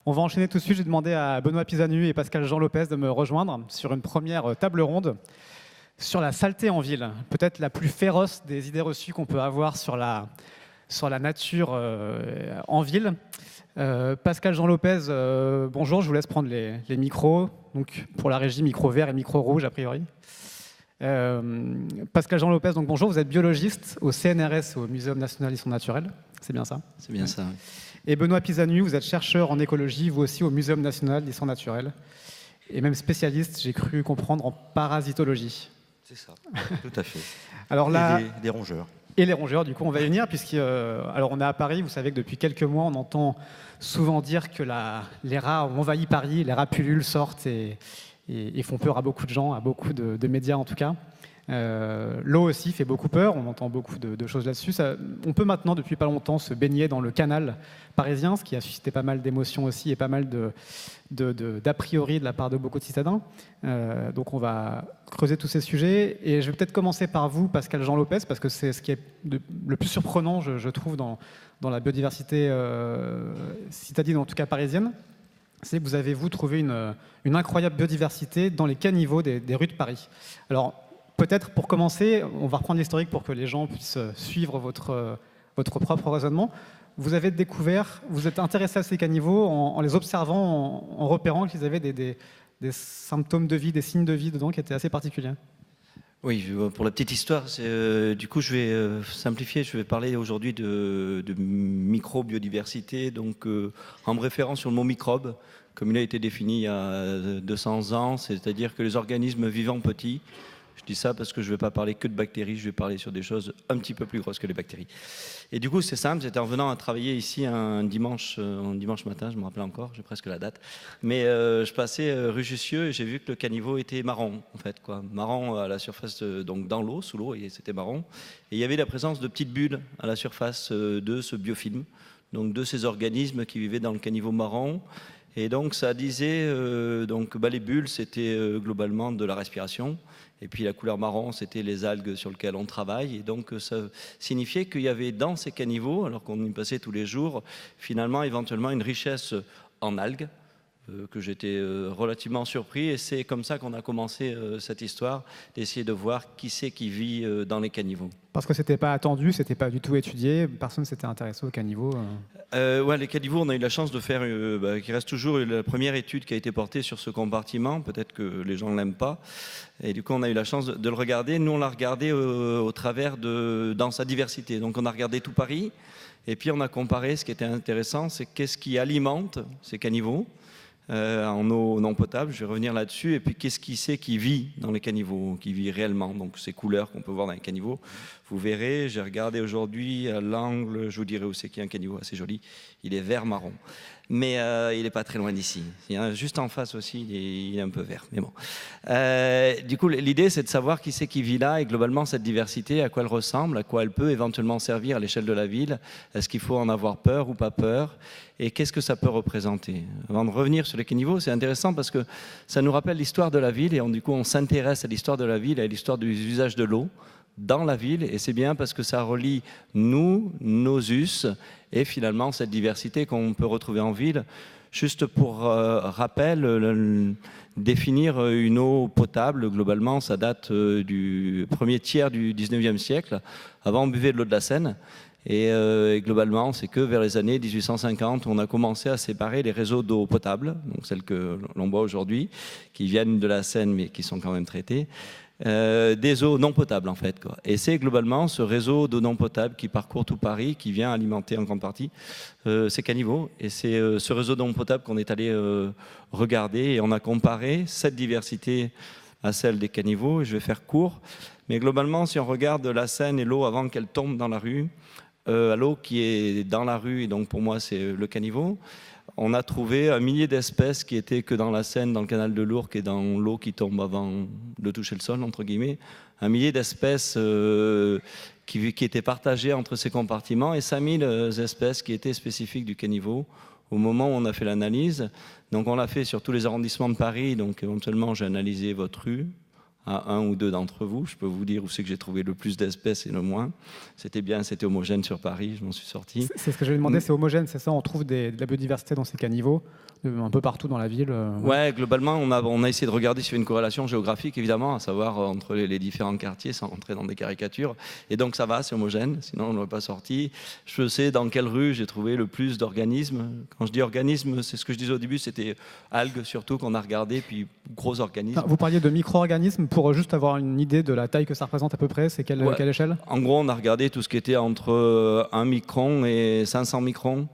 On va enchaîner tout de suite. J'ai demandé à Benoît Pisanu et Pascal Jean Lopez de me rejoindre sur une première table ronde sur la saleté en ville. Peut-être la plus féroce des idées reçues qu'on peut avoir sur la nature en ville. Pascal Jean Lopez, bonjour, je vous laisse prendre les micros. Donc pour la régie, micro vert et micro rouge a priori. Pascal Jean Lopez, donc bonjour, vous êtes biologiste au CNRS, au Muséum national d'histoire naturelle, c'est bien ça? C'est bien ça, oui. Et Benoît Pisanu, vous êtes chercheur en écologie, vous aussi au Muséum national d'histoire naturelle, et même spécialiste, j'ai cru comprendre, en parasitologie. C'est ça, tout à fait. Alors là, et des rongeurs. Et les rongeurs, du coup, on va y venir, alors on est à Paris, vous savez que depuis quelques mois, on entend souvent dire que les rats ont envahi Paris, les rats pullulent, sortent et font peur à beaucoup de gens, à beaucoup de médias en tout cas. L'eau aussi fait beaucoup peur, on entend beaucoup de choses là-dessus. On peut maintenant, depuis pas longtemps, se baigner dans le canal parisien, ce qui a suscité pas mal d'émotions aussi et pas mal d'a priori de la part de beaucoup de citadins. Donc on va creuser tous ces sujets. Et je vais peut-être commencer par vous, Pascal Jean Lopez, parce que c'est ce qui est le plus surprenant, je trouve, dans la biodiversité citadine, en tout cas parisienne. C'est que vous avez, vous, trouvé une incroyable biodiversité dans les caniveaux des rues de Paris. Alors, peut-être pour commencer, on va reprendre l'historique pour que les gens puissent suivre votre propre raisonnement. Vous avez découvert, vous êtes intéressé à ces caniveaux en les observant, en repérant qu'ils avaient des symptômes de vie, des signes de vie dedans qui étaient assez particuliers. Oui, pour la petite histoire, du coup je vais simplifier, je vais parler aujourd'hui de microbiodiversité, donc en me référant sur le mot microbe, comme il a été défini il y a 200 ans, c'est-à-dire que les organismes vivants petits. Je dis ça parce que je ne vais pas parler que de bactéries, je vais parler sur des choses un petit peu plus grosses que les bactéries. Et du coup, c'est simple, c'était en venant à travailler ici un dimanche matin, je me rappelle encore, j'ai presque la date, mais je passais rue Jussieu et j'ai vu que le caniveau était marron, en fait, quoi. Marron à la surface, donc dans l'eau, sous l'eau, et c'était marron. Et il y avait la présence de petites bulles à la surface de ce biofilm, donc de ces organismes qui vivaient dans le caniveau marron. Et donc ça disait, les bulles, c'était globalement de la respiration. Et puis la couleur marron, c'était les algues sur lesquelles on travaille. Et donc ça signifiait qu'il y avait dans ces caniveaux, alors qu'on y passait tous les jours, finalement éventuellement une richesse en algues, que j'étais relativement surpris. Et c'est comme ça qu'on a commencé cette histoire, d'essayer de voir qui c'est qui vit dans les caniveaux. Parce que c'était pas attendu, c'était pas du tout étudié, personne ne s'était intéressé aux caniveaux. Ouais, les caniveaux, on a eu la chance de faire, qui reste toujours la première étude qui a été portée sur ce compartiment. Peut-être que les gens ne l'aiment pas. Et du coup, on a eu la chance de le regarder. Nous, on l'a regardé au travers dans sa diversité. Donc, on a regardé tout Paris. Et puis, on a comparé. Ce qui était intéressant, c'est qu'est-ce qui alimente ces caniveaux en eau non potable. Je vais revenir là-dessus. Et puis, qu'est-ce qui vit dans les caniveaux, qui vit réellement. Donc, ces couleurs qu'on peut voir dans les caniveaux. Vous verrez, j'ai regardé aujourd'hui à l'angle, je vous dirai où c'est qu'il y a un caniveau assez joli. Il est vert-marron. Mais il n'est pas très loin d'ici. Juste en face aussi, il est un peu vert. Mais bon. Du coup, l'idée, c'est de savoir qui c'est qui vit là et globalement, cette diversité, à quoi elle ressemble, à quoi elle peut éventuellement servir à l'échelle de la ville. Est-ce qu'il faut en avoir peur ou pas peur? Et qu'est-ce que ça peut représenter? Avant de revenir sur les caniveaux, c'est intéressant parce que ça nous rappelle l'histoire de la ville et du coup, on s'intéresse à l'histoire de la ville et à l'histoire du usage de l'eau dans la ville, et c'est bien parce que ça relie nous, nos us, et finalement cette diversité qu'on peut retrouver en ville. Juste pour rappel, définir une eau potable, globalement, ça date du premier tiers du 19e siècle. Avant, on buvait de l'eau de la Seine, et globalement, c'est que vers les années 1850, on a commencé à séparer les réseaux d'eau potable, donc celles que l'on boit aujourd'hui, qui viennent de la Seine, mais qui sont quand même traitées, des eaux non potables en fait, quoi. Et c'est globalement ce réseau d'eau non potable qui parcourt tout Paris, qui vient alimenter en grande partie ces caniveaux. Et c'est ce réseau d'eau non potable qu'on est allé regarder et on a comparé cette diversité à celle des caniveaux. Et je vais faire court, mais globalement si on regarde la Seine et l'eau avant qu'elle tombe dans la rue, à l'eau qui est dans la rue, et donc pour moi c'est le caniveau, on a trouvé 1 millier d'espèces qui étaient que dans la Seine, dans le canal de l'Ourcq et dans l'eau qui tombe avant de toucher le sol, entre guillemets. 1 millier d'espèces qui étaient partagées entre ces compartiments et 5000 espèces qui étaient spécifiques du caniveau au moment où on a fait l'analyse. Donc on l'a fait sur tous les arrondissements de Paris, donc éventuellement j'ai analysé votre rue, à un ou deux d'entre vous. Je peux vous dire où c'est que j'ai trouvé le plus d'espèces et le moins. C'était homogène sur Paris, je m'en suis sorti. C'est ce que je vais demander, c'est homogène, c'est ça? On trouve de la biodiversité dans ces caniveaux, un peu partout dans la ville. Ouais, globalement, on a essayé de regarder s'il y avait une corrélation géographique, évidemment, à savoir entre les différents quartiers, sans rentrer dans des caricatures. Et donc ça va, c'est homogène, sinon on n'aurait pas sorti. Je sais dans quelle rue j'ai trouvé le plus d'organismes. Quand je dis organismes, c'est ce que je disais au début, c'était algues surtout qu'on a regardé, puis gros organismes. Vous parliez de micro-organismes, pour juste avoir une idée de la taille que ça représente à peu près, c'est quelle échelle? En gros, on a regardé tout ce qui était entre 1 micron et 500 microns.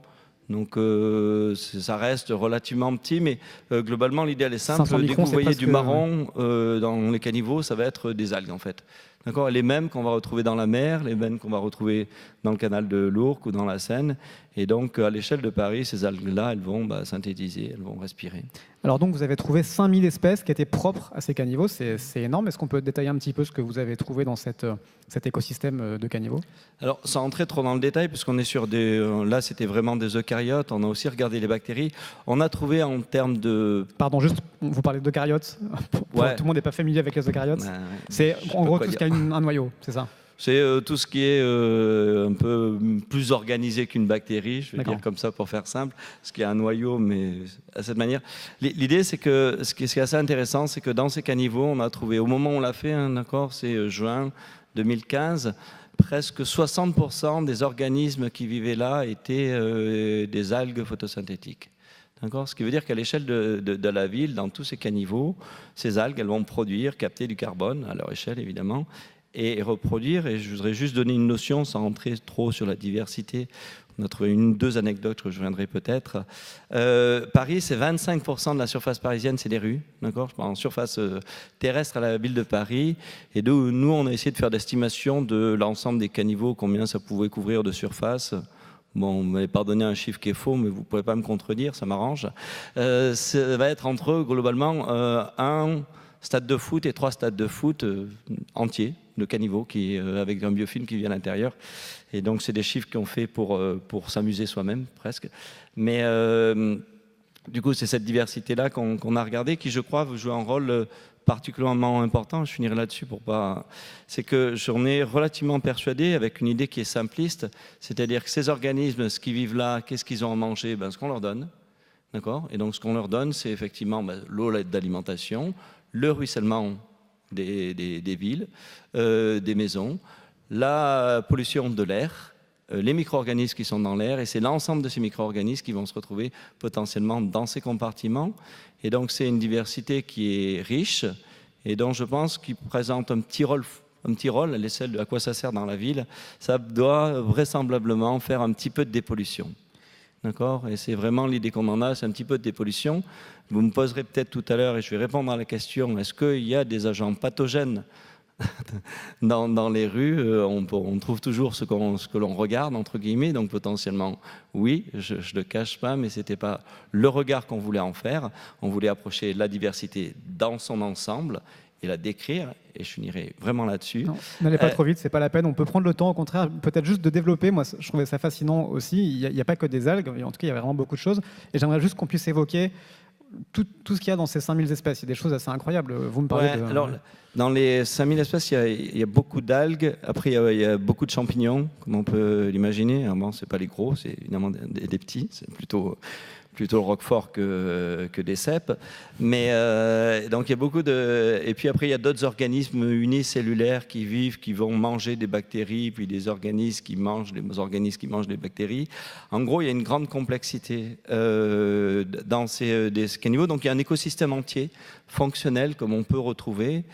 Donc ça reste relativement petit, mais globalement l'idée est simple. Dès que vous voyez du marron dans les caniveaux, ça va être des algues en fait. D'accord, les mêmes qu'on va retrouver dans la mer, les mêmes qu'on va retrouver dans le canal de l'Ourcq ou dans la Seine. Et donc à l'échelle de Paris, ces algues-là, elles vont synthétiser, elles vont respirer. Alors donc vous avez trouvé 5000 espèces qui étaient propres à ces caniveaux, c'est énorme. Est-ce qu'on peut détailler un petit peu ce que vous avez trouvé dans cet écosystème de caniveaux? Alors sans entrer trop dans le détail, puisqu'on est sur là c'était vraiment des eucaryotes, on a aussi regardé les bactéries. On a trouvé en termes de... Pardon, juste, vous parlez d'eucaryotes. Ouais. Tout le monde n'est pas familier avec les eucaryotes. C'est en gros tout ce qui a un noyau, c'est ça? C'est tout ce qui est un peu plus organisé qu'une bactérie, je vais dire comme ça pour faire simple, ce qui a un noyau, mais à cette manière. L'idée, c'est que ce qui est assez intéressant, c'est que dans ces caniveaux, on a trouvé, au moment où on l'a fait, d'accord, c'est juin 2015, presque 60% des organismes qui vivaient là étaient des algues photosynthétiques. Ce qui veut dire qu'à l'échelle de la ville, dans tous ces caniveaux, ces algues, elles vont produire, capter du carbone, à leur échelle évidemment, et reproduire. Et je voudrais juste donner une notion, sans rentrer trop sur la diversité. On a trouvé deux anecdotes que je viendrai peut-être. Paris, c'est 25% de la surface parisienne, c'est des rues, d'accord, en surface terrestre à la ville de Paris. Et nous, on a essayé de faire l'estimation de l'ensemble des caniveaux, combien ça pouvait couvrir de surface. Bon, vous m'avez pardonné un chiffre qui est faux, mais vous ne pouvez pas me contredire, ça m'arrange. Ça va être entre eux, globalement, un stade de foot et 3 stades de foot entiers, de caniveaux, avec un biofilm qui vient à l'intérieur. Et donc, c'est des chiffres qu'on fait pour s'amuser soi-même, presque. Mais du coup, c'est cette diversité-là qu'on a regardée, qui, je crois, veut jouer un rôle particulièrement important. Je finirai là-dessus pour pas... C'est que j'en ai relativement persuadé, avec une idée qui est simpliste, c'est-à-dire que ces organismes, ce qui vivent là, qu'est-ce qu'ils ont à manger? Ce qu'on leur donne. D'accord? Et donc, ce qu'on leur donne, c'est effectivement l'eau d'alimentation, le ruissellement des villes, des maisons, la pollution de l'air, les micro-organismes qui sont dans l'air, et c'est l'ensemble de ces micro-organismes qui vont se retrouver potentiellement dans ces compartiments. Et donc c'est une diversité qui est riche et dont je pense qu'il présente un petit rôle à l'échelle de à quoi ça sert dans la ville. Ça doit vraisemblablement faire un petit peu de dépollution. D'accord? Et c'est vraiment l'idée qu'on en a, c'est un petit peu de dépollution. Vous me poserez peut-être tout à l'heure, et je vais répondre à la question, est-ce qu'il y a des agents pathogènes dans les rues? On trouve toujours ce que l'on regarde, entre guillemets, donc potentiellement, oui, je ne le cache pas, mais ce n'était pas le regard qu'on voulait en faire. On voulait approcher la diversité dans son ensemble et la décrire, et je finirai vraiment là-dessus. N'allez pas trop vite, c'est pas la peine. On peut prendre le temps, au contraire, peut-être juste de développer. Moi, je trouvais ça fascinant aussi. Il n'y a pas que des algues, en tout cas, il y a vraiment beaucoup de choses. Et j'aimerais juste qu'on puisse évoquer tout ce qu'il y a dans ces 5000 espèces. Il y a des choses assez incroyables. Vous me parlez de... Alors, dans les 5000 espèces, il y a beaucoup d'algues. Après, il y a beaucoup de champignons, comme on peut l'imaginer. Bon, ce n'est pas les gros, c'est évidemment des petits. C'est plutôt le roquefort que des cèpes. Mais donc il y a beaucoup de... Et puis après, il y a d'autres organismes unicellulaires qui vivent, qui vont manger des bactéries, puis des organismes qui mangent des bactéries. En gros, il y a une grande complexité dans ces caniveaux. Donc il y a un écosystème entier, fonctionnel, comme on peut retrouver,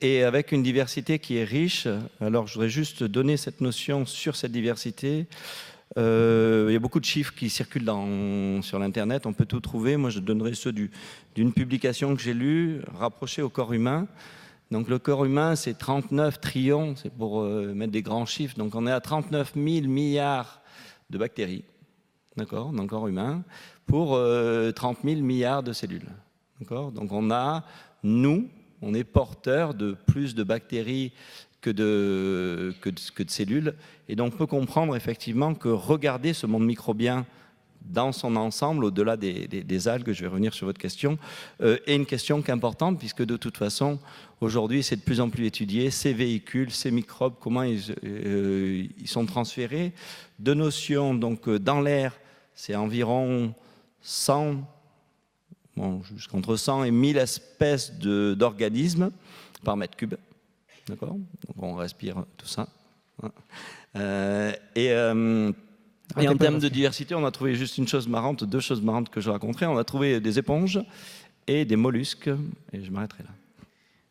et avec une diversité qui est riche. Alors je voudrais juste donner cette notion sur cette diversité. Il y a beaucoup de chiffres qui circulent sur l'Internet, on peut tout trouver. Moi, je donnerai ceux d'une publication que j'ai lue, rapprochée au corps humain. Donc, le corps humain, c'est 39 trillions, c'est pour mettre des grands chiffres. Donc, on est à 39 000 milliards de bactéries, d'accord, dans le corps humain, pour 30 000 milliards de cellules. D'accord. Donc, on est porteur de plus de bactéries que de cellules. Et donc, on peut comprendre effectivement que regarder ce monde microbien dans son ensemble, au-delà des algues, je vais revenir sur votre question, est une question qui est importante, puisque de toute façon, aujourd'hui, c'est de plus en plus étudié, ces véhicules, ces microbes, comment ils sont transférés. Deux notions, donc dans l'air, c'est environ 100, jusqu'entre 100 et 1000 espèces d'organismes par mètre cube. D'accord ? Donc on respire tout ça. Et en termes de diversité, on a trouvé juste une chose marrante, deux choses marrantes que je raconterai. On a trouvé des éponges et des mollusques. Et je m'arrêterai là.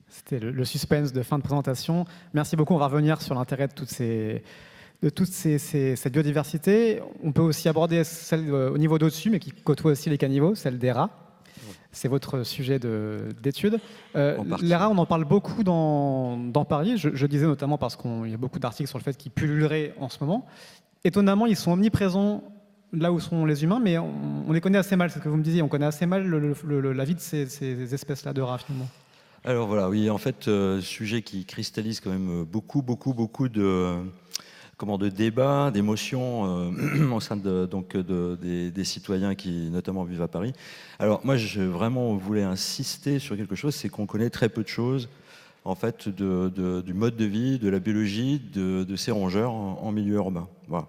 C'était le suspense de fin de présentation. Merci beaucoup. On va revenir sur l'intérêt de toute cette biodiversité. On peut aussi aborder celle au niveau d'au-dessus, mais qui côtoie aussi les caniveaux, celle des rats. C'est votre sujet d'étude. Les rats, on en parle beaucoup dans Paris. Je disais notamment parce qu'il y a beaucoup d'articles sur le fait qu'ils pulluleraient en ce moment. Étonnamment, ils sont omniprésents là où sont les humains, mais on les connaît assez mal, c'est ce que vous me disiez. On connaît assez mal la vie de ces espèces-là de rats, finalement. Alors voilà, oui, en fait, sujet qui cristallise quand même beaucoup de débats, d'émotions au sein des citoyens qui notamment vivent à Paris. Alors moi, je vraiment voulais insister sur quelque chose, c'est qu'on connaît très peu de choses en fait du mode de vie, de la biologie de ces rongeurs en milieu urbain. Voilà.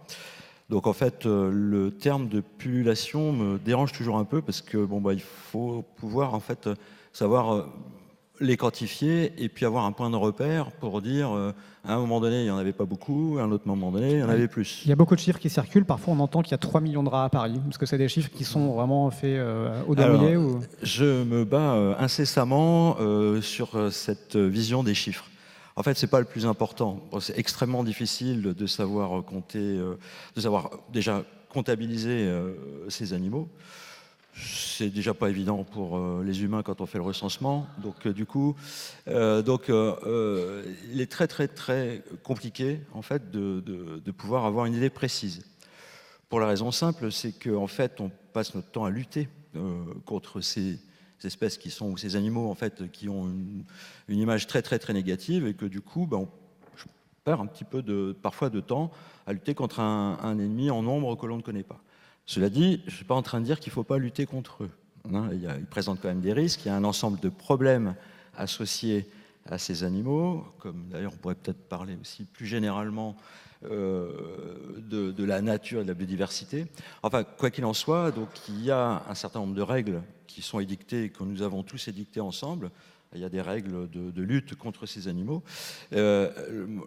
Donc en fait, le terme de pullulation me dérange toujours un peu parce que il faut pouvoir en fait savoir les quantifier et puis avoir un point de repère pour dire à un moment donné il n'y en avait pas beaucoup, à un autre moment donné il y en avait plus. Il y a beaucoup de chiffres qui circulent, parfois on entend qu'il y a 3 millions de rats à Paris. Est-ce que c'est des chiffres qui sont vraiment faits au doigt mouillé ou... Je me bats incessamment sur cette vision des chiffres. En fait, c'est pas le plus important. C'est extrêmement difficile de savoir compter, de savoir déjà comptabiliser ces animaux. C'est déjà pas évident pour les humains quand on fait le recensement. Donc du coup, il est très très très compliqué en fait de pouvoir avoir une idée précise. Pour la raison simple, c'est qu'en fait, on passe notre temps à lutter contre ces espèces qui sont, ou ces animaux en fait, qui ont une image très très très négative et que du coup, on perd un petit peu parfois de temps à lutter contre un ennemi en nombre que l'on ne connaît pas. Cela dit, je ne suis pas en train de dire qu'il ne faut pas lutter contre eux. Ils présentent quand même des risques, il y a un ensemble de problèmes associés à ces animaux, comme d'ailleurs on pourrait peut-être parler aussi plus généralement de la nature et de la biodiversité. Enfin, quoi qu'il en soit, donc, il y a un certain nombre de règles qui sont édictées et que nous avons tous édictées ensemble. Il y a des règles de lutte contre ces animaux.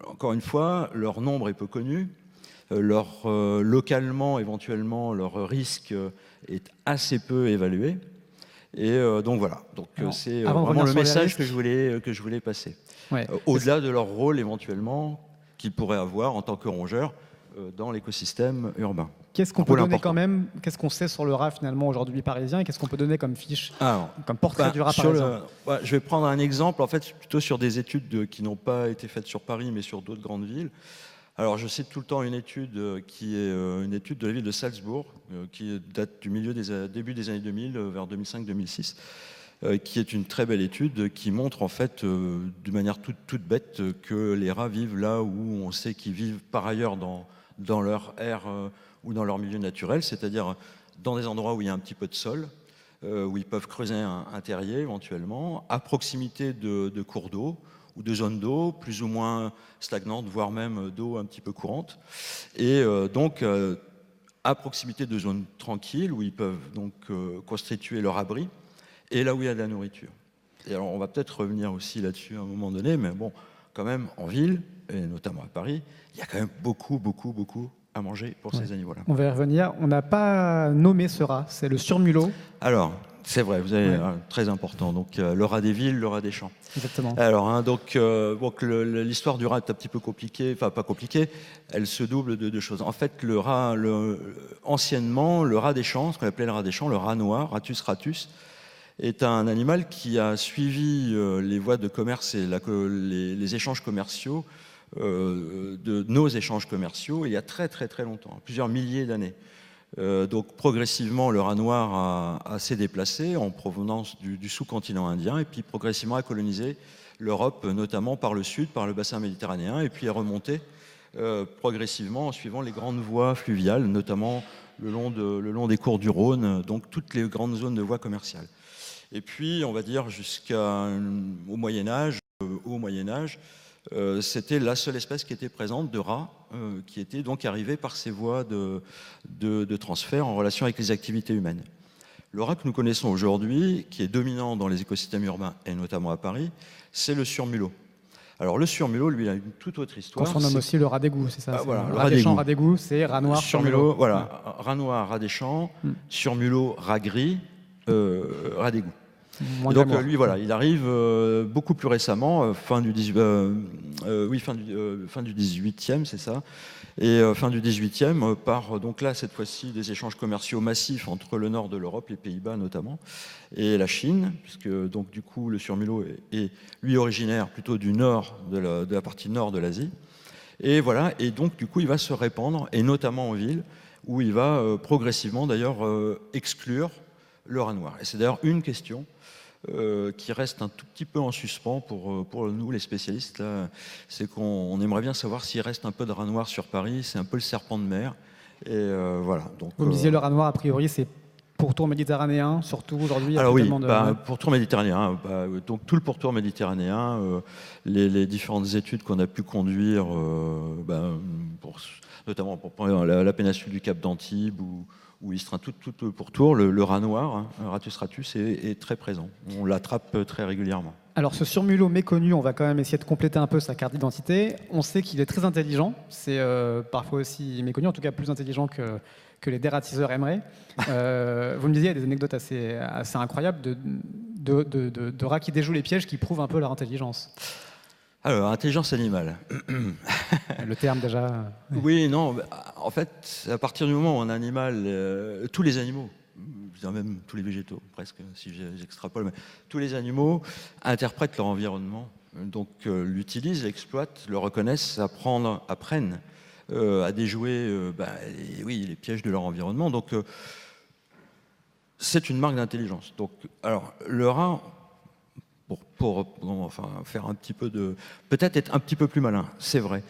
Encore une fois, leur nombre est peu connu. Localement, éventuellement, leur risque est assez peu évalué. Et donc voilà, c'est vraiment le message que je voulais passer. Ouais. Au-delà de leur rôle éventuellement qu'ils pourraient avoir en tant que rongeurs dans l'écosystème urbain. Qu'est-ce qu'on peut donner quand même, qu'est-ce qu'on sait sur le rat finalement aujourd'hui parisien et qu'est-ce qu'on peut donner comme fiche, comme portrait du rat parisien? Je vais prendre un exemple, en fait, plutôt sur des études qui n'ont pas été faites sur Paris mais sur d'autres grandes villes. Alors, je cite tout le temps une étude qui est une étude de la ville de Salzbourg, qui date du début des années 2000, vers 2005-2006, qui est une très belle étude qui montre en fait, de manière toute bête, que les rats vivent là où on sait qu'ils vivent par ailleurs dans leur aire ou dans leur milieu naturel, c'est-à-dire dans des endroits où il y a un petit peu de sol, où ils peuvent creuser un terrier éventuellement, à proximité de cours d'eau, ou de zones d'eau plus ou moins stagnantes, voire même d'eau un petit peu courante. Et donc, à proximité de zones tranquilles où ils peuvent donc constituer leur abri et là où il y a de la nourriture. Et alors, on va peut-être revenir aussi là-dessus à un moment donné, mais bon, quand même, en ville, et notamment à Paris, il y a quand même beaucoup à manger pour ces animaux-là. On va y revenir. On n'a pas nommé ce rat, c'est le surmulot. Alors, c'est vrai, vous avez très important. Donc, le rat des villes, le rat des champs. Exactement. Alors, l'histoire du rat est un petit peu compliquée, enfin pas compliquée, elle se double de deux choses. En fait, anciennement, le rat des champs, ce qu'on appelait le rat des champs, le rat noir, Ratus ratus, est un animal qui a suivi les voies de commerce et les échanges commerciaux, de nos échanges commerciaux, il y a très longtemps, plusieurs milliers d'années. Donc progressivement, le rat noir s'est déplacé en provenance du sous-continent indien et puis progressivement a colonisé l'Europe, notamment par le sud, par le bassin méditerranéen, et puis est remonté progressivement en suivant les grandes voies fluviales, notamment le long des cours du Rhône, donc toutes les grandes zones de voies commerciales. Et puis, on va dire jusqu'au Moyen-Âge, c'était la seule espèce qui était présente de rat, qui était donc arrivée par ces voies de transfert en relation avec les activités humaines. Le rat que nous connaissons aujourd'hui, qui est dominant dans les écosystèmes urbains et notamment à Paris, c'est le surmulot. Alors le surmulot, lui, a une toute autre histoire. Qu'on surnomme aussi le rat d'égout, c'est ça? Voilà, le rat des champs, rat d'égout, c'est rat noir, surmulot. Voilà, rat noir, rat des champs, surmulot, rat gris, rat d'égout. Donc lui, voilà, il arrive beaucoup plus récemment, fin du 18e, c'est ça, et fin du 18e, par donc là, cette fois-ci, des échanges commerciaux massifs entre le nord de l'Europe, les Pays-Bas notamment, et la Chine, puisque donc du coup, le surmulot est lui originaire plutôt du nord, de la partie nord de l'Asie. Et voilà, et donc du coup, il va se répandre, et notamment en ville, où il va progressivement d'ailleurs exclure le rat noir. Et c'est d'ailleurs une question qui reste un tout petit peu en suspens pour nous, les spécialistes. C'est qu'on aimerait bien savoir s'il reste un peu de rat noir sur Paris. C'est un peu le serpent de mer. Et voilà. Donc, vous me disiez le rat noir, a priori, c'est pourtour méditerranéen, surtout aujourd'hui. Alors oui, pourtour méditerranéen. Donc tout le pourtour méditerranéen, les différentes études qu'on a pu conduire, notamment pour la péninsule du Cap d'Antibes ou Istres, tout le pourtour, le rat noir, Rattus ratus, est très présent. On l'attrape très régulièrement. Alors ce surmulot méconnu, on va quand même essayer de compléter un peu sa carte d'identité. On sait qu'il est très intelligent, c'est parfois aussi méconnu, en tout cas plus intelligent que les dératiseurs aimeraient. Vous me disiez, il y a des anecdotes assez incroyables de rats qui déjouent les pièges qui prouvent un peu leur intelligence. Alors, intelligence animale. Le terme déjà... Oui, non, en fait, à partir du moment où un animal, tous les animaux, je veux dire même tous les végétaux, presque, si j'extrapole, mais tous les animaux interprètent leur environnement, donc l'utilisent, l'exploitent, le reconnaissent, apprennent à déjouer les pièges de leur environnement. Donc, c'est une marque d'intelligence. Donc, alors, le rat... Pour faire un petit peu peut-être être un petit peu plus malin, c'est vrai.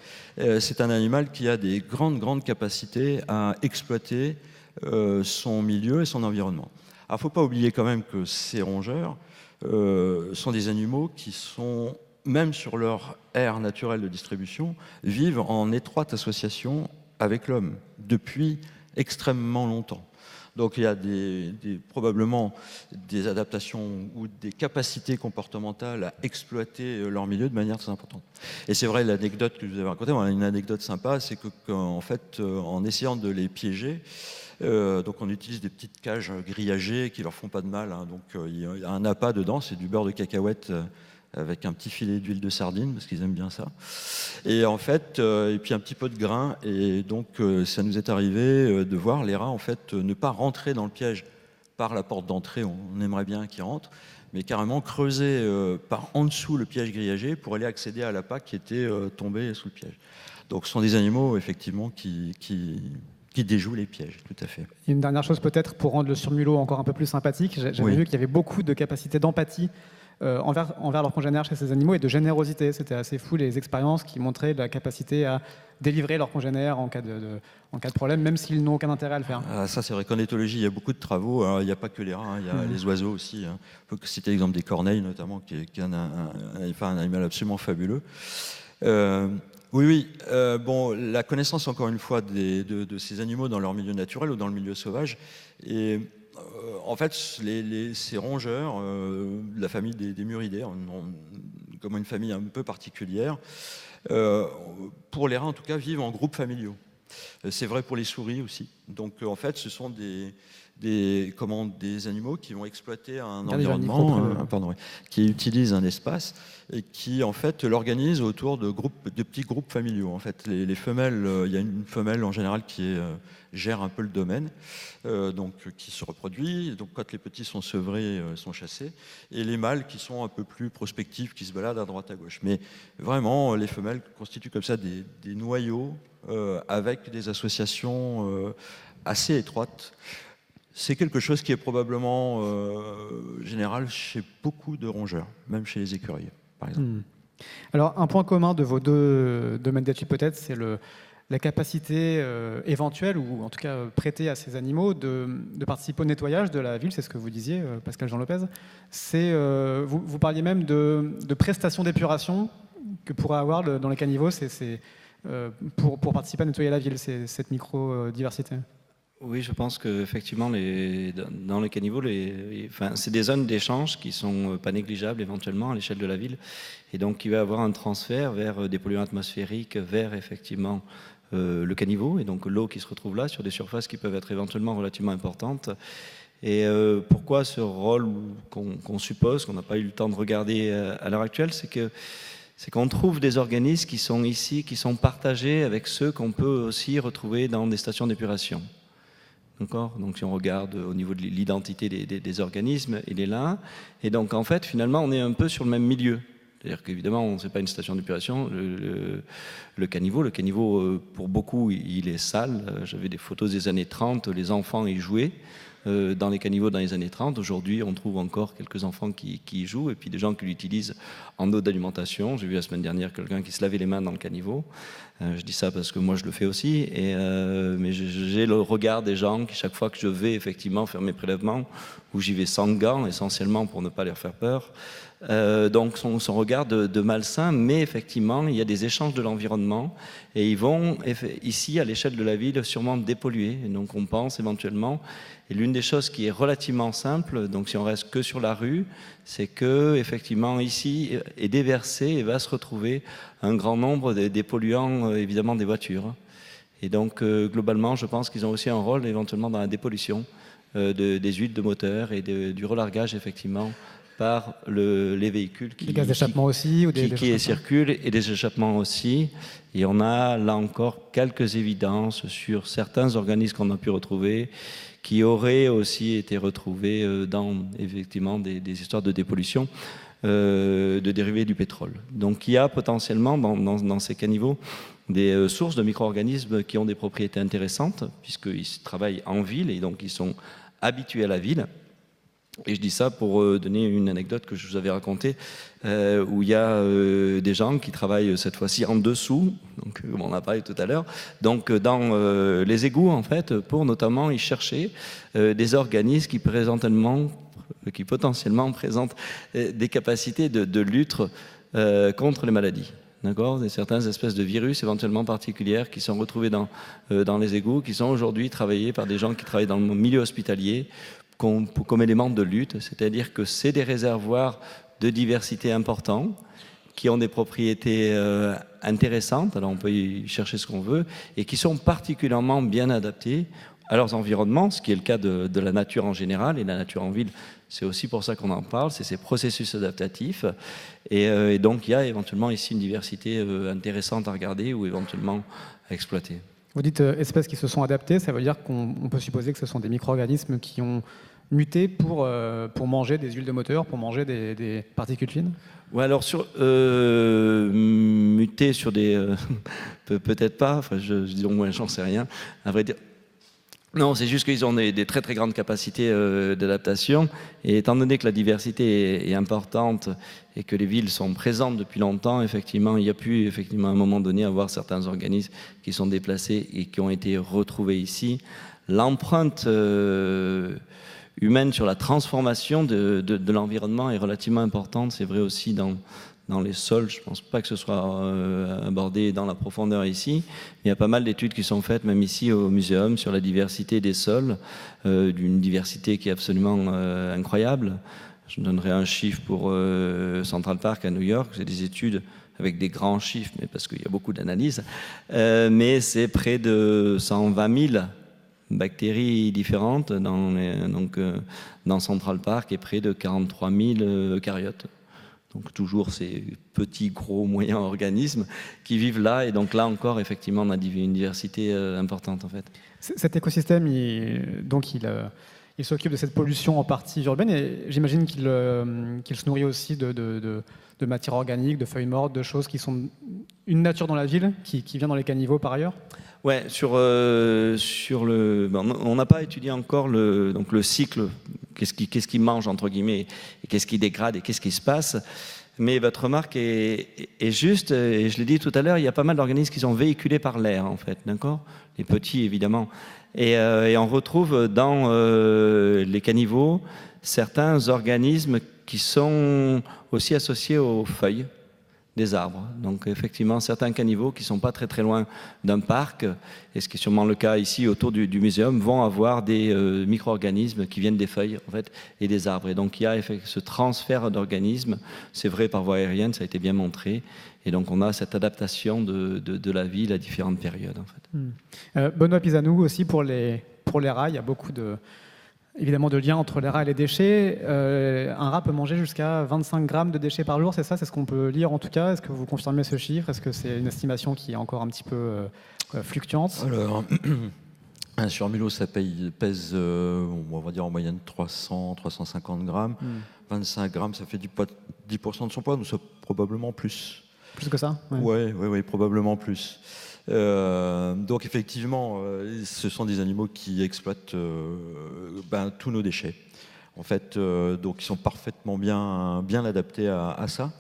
C'est un animal qui a des grandes capacités à exploiter son milieu et son environnement. Alors, il ne faut pas oublier quand même que ces rongeurs sont des animaux qui sont, même sur leur aire naturelle de distribution, vivent en étroite association avec l'homme depuis extrêmement longtemps. Donc il y a probablement des adaptations ou des capacités comportementales à exploiter leur milieu de manière très importante. Et c'est vrai, l'anecdote que je vous avais racontée, une anecdote sympa, c'est qu'en fait, en essayant de les piéger, donc on utilise des petites cages grillagées qui leur font pas de mal. Donc il y a un appât dedans, c'est du beurre de cacahuète avec un petit filet d'huile de sardine, parce qu'ils aiment bien ça. Et en fait, et puis un petit peu de grain. Et donc, ça nous est arrivé de voir les rats, en fait, ne pas rentrer dans le piège par la porte d'entrée, on aimerait bien qu'ils rentrent, mais carrément creuser par en dessous le piège grillagé pour aller accéder à l'appât qui était tombé sous le piège. Donc, ce sont des animaux, effectivement, qui déjouent les pièges, tout à fait. Une dernière chose peut-être pour rendre le surmulot encore un peu plus sympathique. J'avais vu qu'il y avait beaucoup de capacités d'empathie envers leurs congénères chez ces animaux et de générosité. C'était assez fou les expériences qui montraient la capacité à délivrer leurs congénères en cas de problème, même s'ils n'ont aucun intérêt à le faire. Ça, c'est vrai qu'en éthologie, il y a beaucoup de travaux. Alors, il n'y a pas que les rats, il y a les oiseaux aussi. Il faut citer l'exemple des corneilles, notamment, qui est un animal absolument fabuleux. Oui. La connaissance, encore une fois, de ces animaux dans leur milieu naturel ou dans le milieu sauvage. Et en fait, ces rongeurs de la famille des muridés, comme une famille un peu particulière, pour les rats en tout cas, vivent en groupes familiaux. C'est vrai pour les souris aussi. Donc en fait, ce sont des animaux qui vont exploiter un environnement, qui utilisent un espace et qui en fait l'organisent autour de petits groupes familiaux. En fait, les femelles, il y a une femelle en général qui gère un peu le domaine, donc qui se reproduit. Donc quand les petits sont sevrés, sont chassés, et les mâles qui sont un peu plus prospectifs, qui se baladent à droite à gauche. Mais vraiment, les femelles constituent comme ça des noyaux avec des associations assez étroites. C'est quelque chose qui est probablement général chez beaucoup de rongeurs, même chez les écureuils, par exemple. Alors, un point commun de vos deux domaines d'études, peut-être, c'est la capacité éventuelle, ou en tout cas prêtée à ces animaux, de participer au nettoyage de la ville. C'est ce que vous disiez, Pascal Jean Lopez. Vous parliez même de prestations d'épuration que pourrait avoir dans les caniveaux pour participer à nettoyer la ville, cette micro-diversité. Oui, je pense qu'effectivement, dans les caniveaux, c'est des zones d'échange qui ne sont pas négligeables éventuellement à l'échelle de la ville. Et donc, il va y avoir un transfert vers des polluants atmosphériques, vers effectivement le caniveau, et donc l'eau qui se retrouve là, sur des surfaces qui peuvent être éventuellement relativement importantes. Et pourquoi ce rôle qu'on suppose, qu'on n'a pas eu le temps de regarder à l'heure actuelle, c'est qu'on trouve des organismes qui sont ici, qui sont partagés avec ceux qu'on peut aussi retrouver dans des stations d'épuration. Donc si on regarde au niveau de l'identité des organismes, il est là. Et donc en fait, finalement, on est un peu sur le même milieu. C'est-à-dire qu'évidemment, ce n'est pas une station d'épuration. Le caniveau, pour beaucoup, il est sale. J'avais des photos des années 30, les enfants y jouaient dans les caniveaux dans les années 30. Aujourd'hui, on trouve encore quelques enfants qui y jouent, et puis des gens qui l'utilisent en eau d'alimentation. J'ai vu la semaine dernière quelqu'un qui se lavait les mains dans le caniveau. Je dis ça parce que moi je le fais aussi, mais j'ai le regard des gens qui, chaque fois que je vais effectivement faire mes prélèvements, où j'y vais sans gants, essentiellement pour ne pas leur faire peur, donc son regard de malsain, mais effectivement il y a des échanges de l'environnement, et ils vont ici à l'échelle de la ville sûrement dépolluer. Et donc on pense éventuellement, et l'une des choses qui est relativement simple, donc si on reste que sur la rue, c'est que effectivement ici est déversé et va se retrouver un grand nombre des polluants évidemment des voitures. Et donc globalement, je pense qu'ils ont aussi un rôle éventuellement dans la dépollution des huiles de moteur et du relargage effectivement par les véhicules les gaz d'échappement aussi, ou qui circulent, et des échappements aussi. Et on a là encore quelques évidences sur certains organismes qu'on a pu retrouver, qui auraient aussi été retrouvés dans effectivement des histoires de dépollution de dérivés du pétrole. Donc il y a potentiellement dans ces caniveaux des sources de micro-organismes qui ont des propriétés intéressantes, puisqu'ils travaillent en ville et donc ils sont habitués à la ville. Et je dis ça pour donner une anecdote que je vous avais racontée, où il y a des gens qui travaillent cette fois-ci en dessous, donc on en a parlé tout à l'heure, donc dans les égouts en fait, pour notamment y chercher des organismes qui potentiellement présentent des capacités de lutte contre les maladies. D'accord, certaines espèces de virus éventuellement particulières qui sont retrouvées dans les égouts, qui sont aujourd'hui travaillées par des gens qui travaillent dans le milieu hospitalier comme élément de lutte, c'est-à-dire que c'est des réservoirs de diversité importants qui ont des propriétés intéressantes, alors on peut y chercher ce qu'on veut, et qui sont particulièrement bien adaptés à leurs environnements, ce qui est le cas de la nature en général, et la nature en ville, c'est aussi pour ça qu'on en parle, c'est ces processus adaptatifs, et donc il y a éventuellement ici une diversité intéressante à regarder ou éventuellement à exploiter. Vous dites espèces qui se sont adaptées, ça veut dire qu'on peut supposer que ce sont des micro-organismes qui ont muté pour manger des huiles de moteur, pour manger des particules fines? Ouais, alors muter sur des... peut-être pas, enfin, je dis au moins, j'en sais rien, à vrai dire. Non, c'est juste qu'ils ont des très très grandes capacités d'adaptation, et étant donné que la diversité est importante et que les villes sont présentes depuis longtemps, effectivement, il y a pu effectivement à un moment donné avoir certains organismes qui sont déplacés et qui ont été retrouvés ici. L'empreinte humaine sur la transformation de l'environnement est relativement importante, c'est vrai aussi dans les sols. Je ne pense pas que ce soit abordé dans la profondeur ici. Il y a pas mal d'études qui sont faites, même ici au muséum, sur la diversité des sols, d'une diversité qui est absolument incroyable. Je donnerai un chiffre pour Central Park à New York. C'est des études avec des grands chiffres, mais parce qu'il y a beaucoup d'analyses. Mais c'est près de 120 000 bactéries différentes dans Central Park, et près de 43 000 eucaryotes. Donc toujours ces petits, gros, moyens organismes qui vivent là. Et donc là encore, effectivement, on a une diversité importante en fait. Cet écosystème, il s'occupe de cette pollution en partie urbaine, et j'imagine qu'il se nourrit aussi de matière organique, de feuilles mortes, de choses qui sont une nature dans la ville, qui vient dans les caniveaux par ailleurs. Ouais, on n'a pas étudié encore le cycle, qu'est-ce qui mange entre guillemets, et qu'est-ce qui dégrade et qu'est-ce qui se passe. Mais votre remarque est juste, et je l'ai dit tout à l'heure, il y a pas mal d'organismes qui sont véhiculés par l'air, en fait, d'accord? Les petits, évidemment. Et on retrouve dans les caniveaux certains organismes qui sont aussi associés aux feuilles des arbres. Donc effectivement, certains caniveaux qui ne sont pas très très loin d'un parc, et ce qui est sûrement le cas ici autour du muséum, vont avoir des micro-organismes qui viennent des feuilles en fait, et des arbres. Et donc il y a ce transfert d'organismes, c'est vrai par voie aérienne, ça a été bien montré. Et donc on a cette adaptation de la ville à différentes périodes. En fait. Benoît Pisanou aussi pour les rats, il y a beaucoup évidemment de liens entre les rats et les déchets. Un rat peut manger jusqu'à 25 grammes de déchets par jour, c'est ça? C'est ce qu'on peut lire en tout cas. Est-ce que vous confirmez ce chiffre? Est-ce que c'est une estimation qui est encore un petit peu fluctuante? Alors, un surmulot, ça pèse, on va dire en moyenne 300-350 grammes. 25 grammes, ça fait 10% de son poids, donc c'est probablement plus. Plus que ça? Oui, probablement plus. Donc effectivement, ce sont des animaux qui exploitent tous nos déchets. En fait, donc ils sont parfaitement bien adaptés à ça.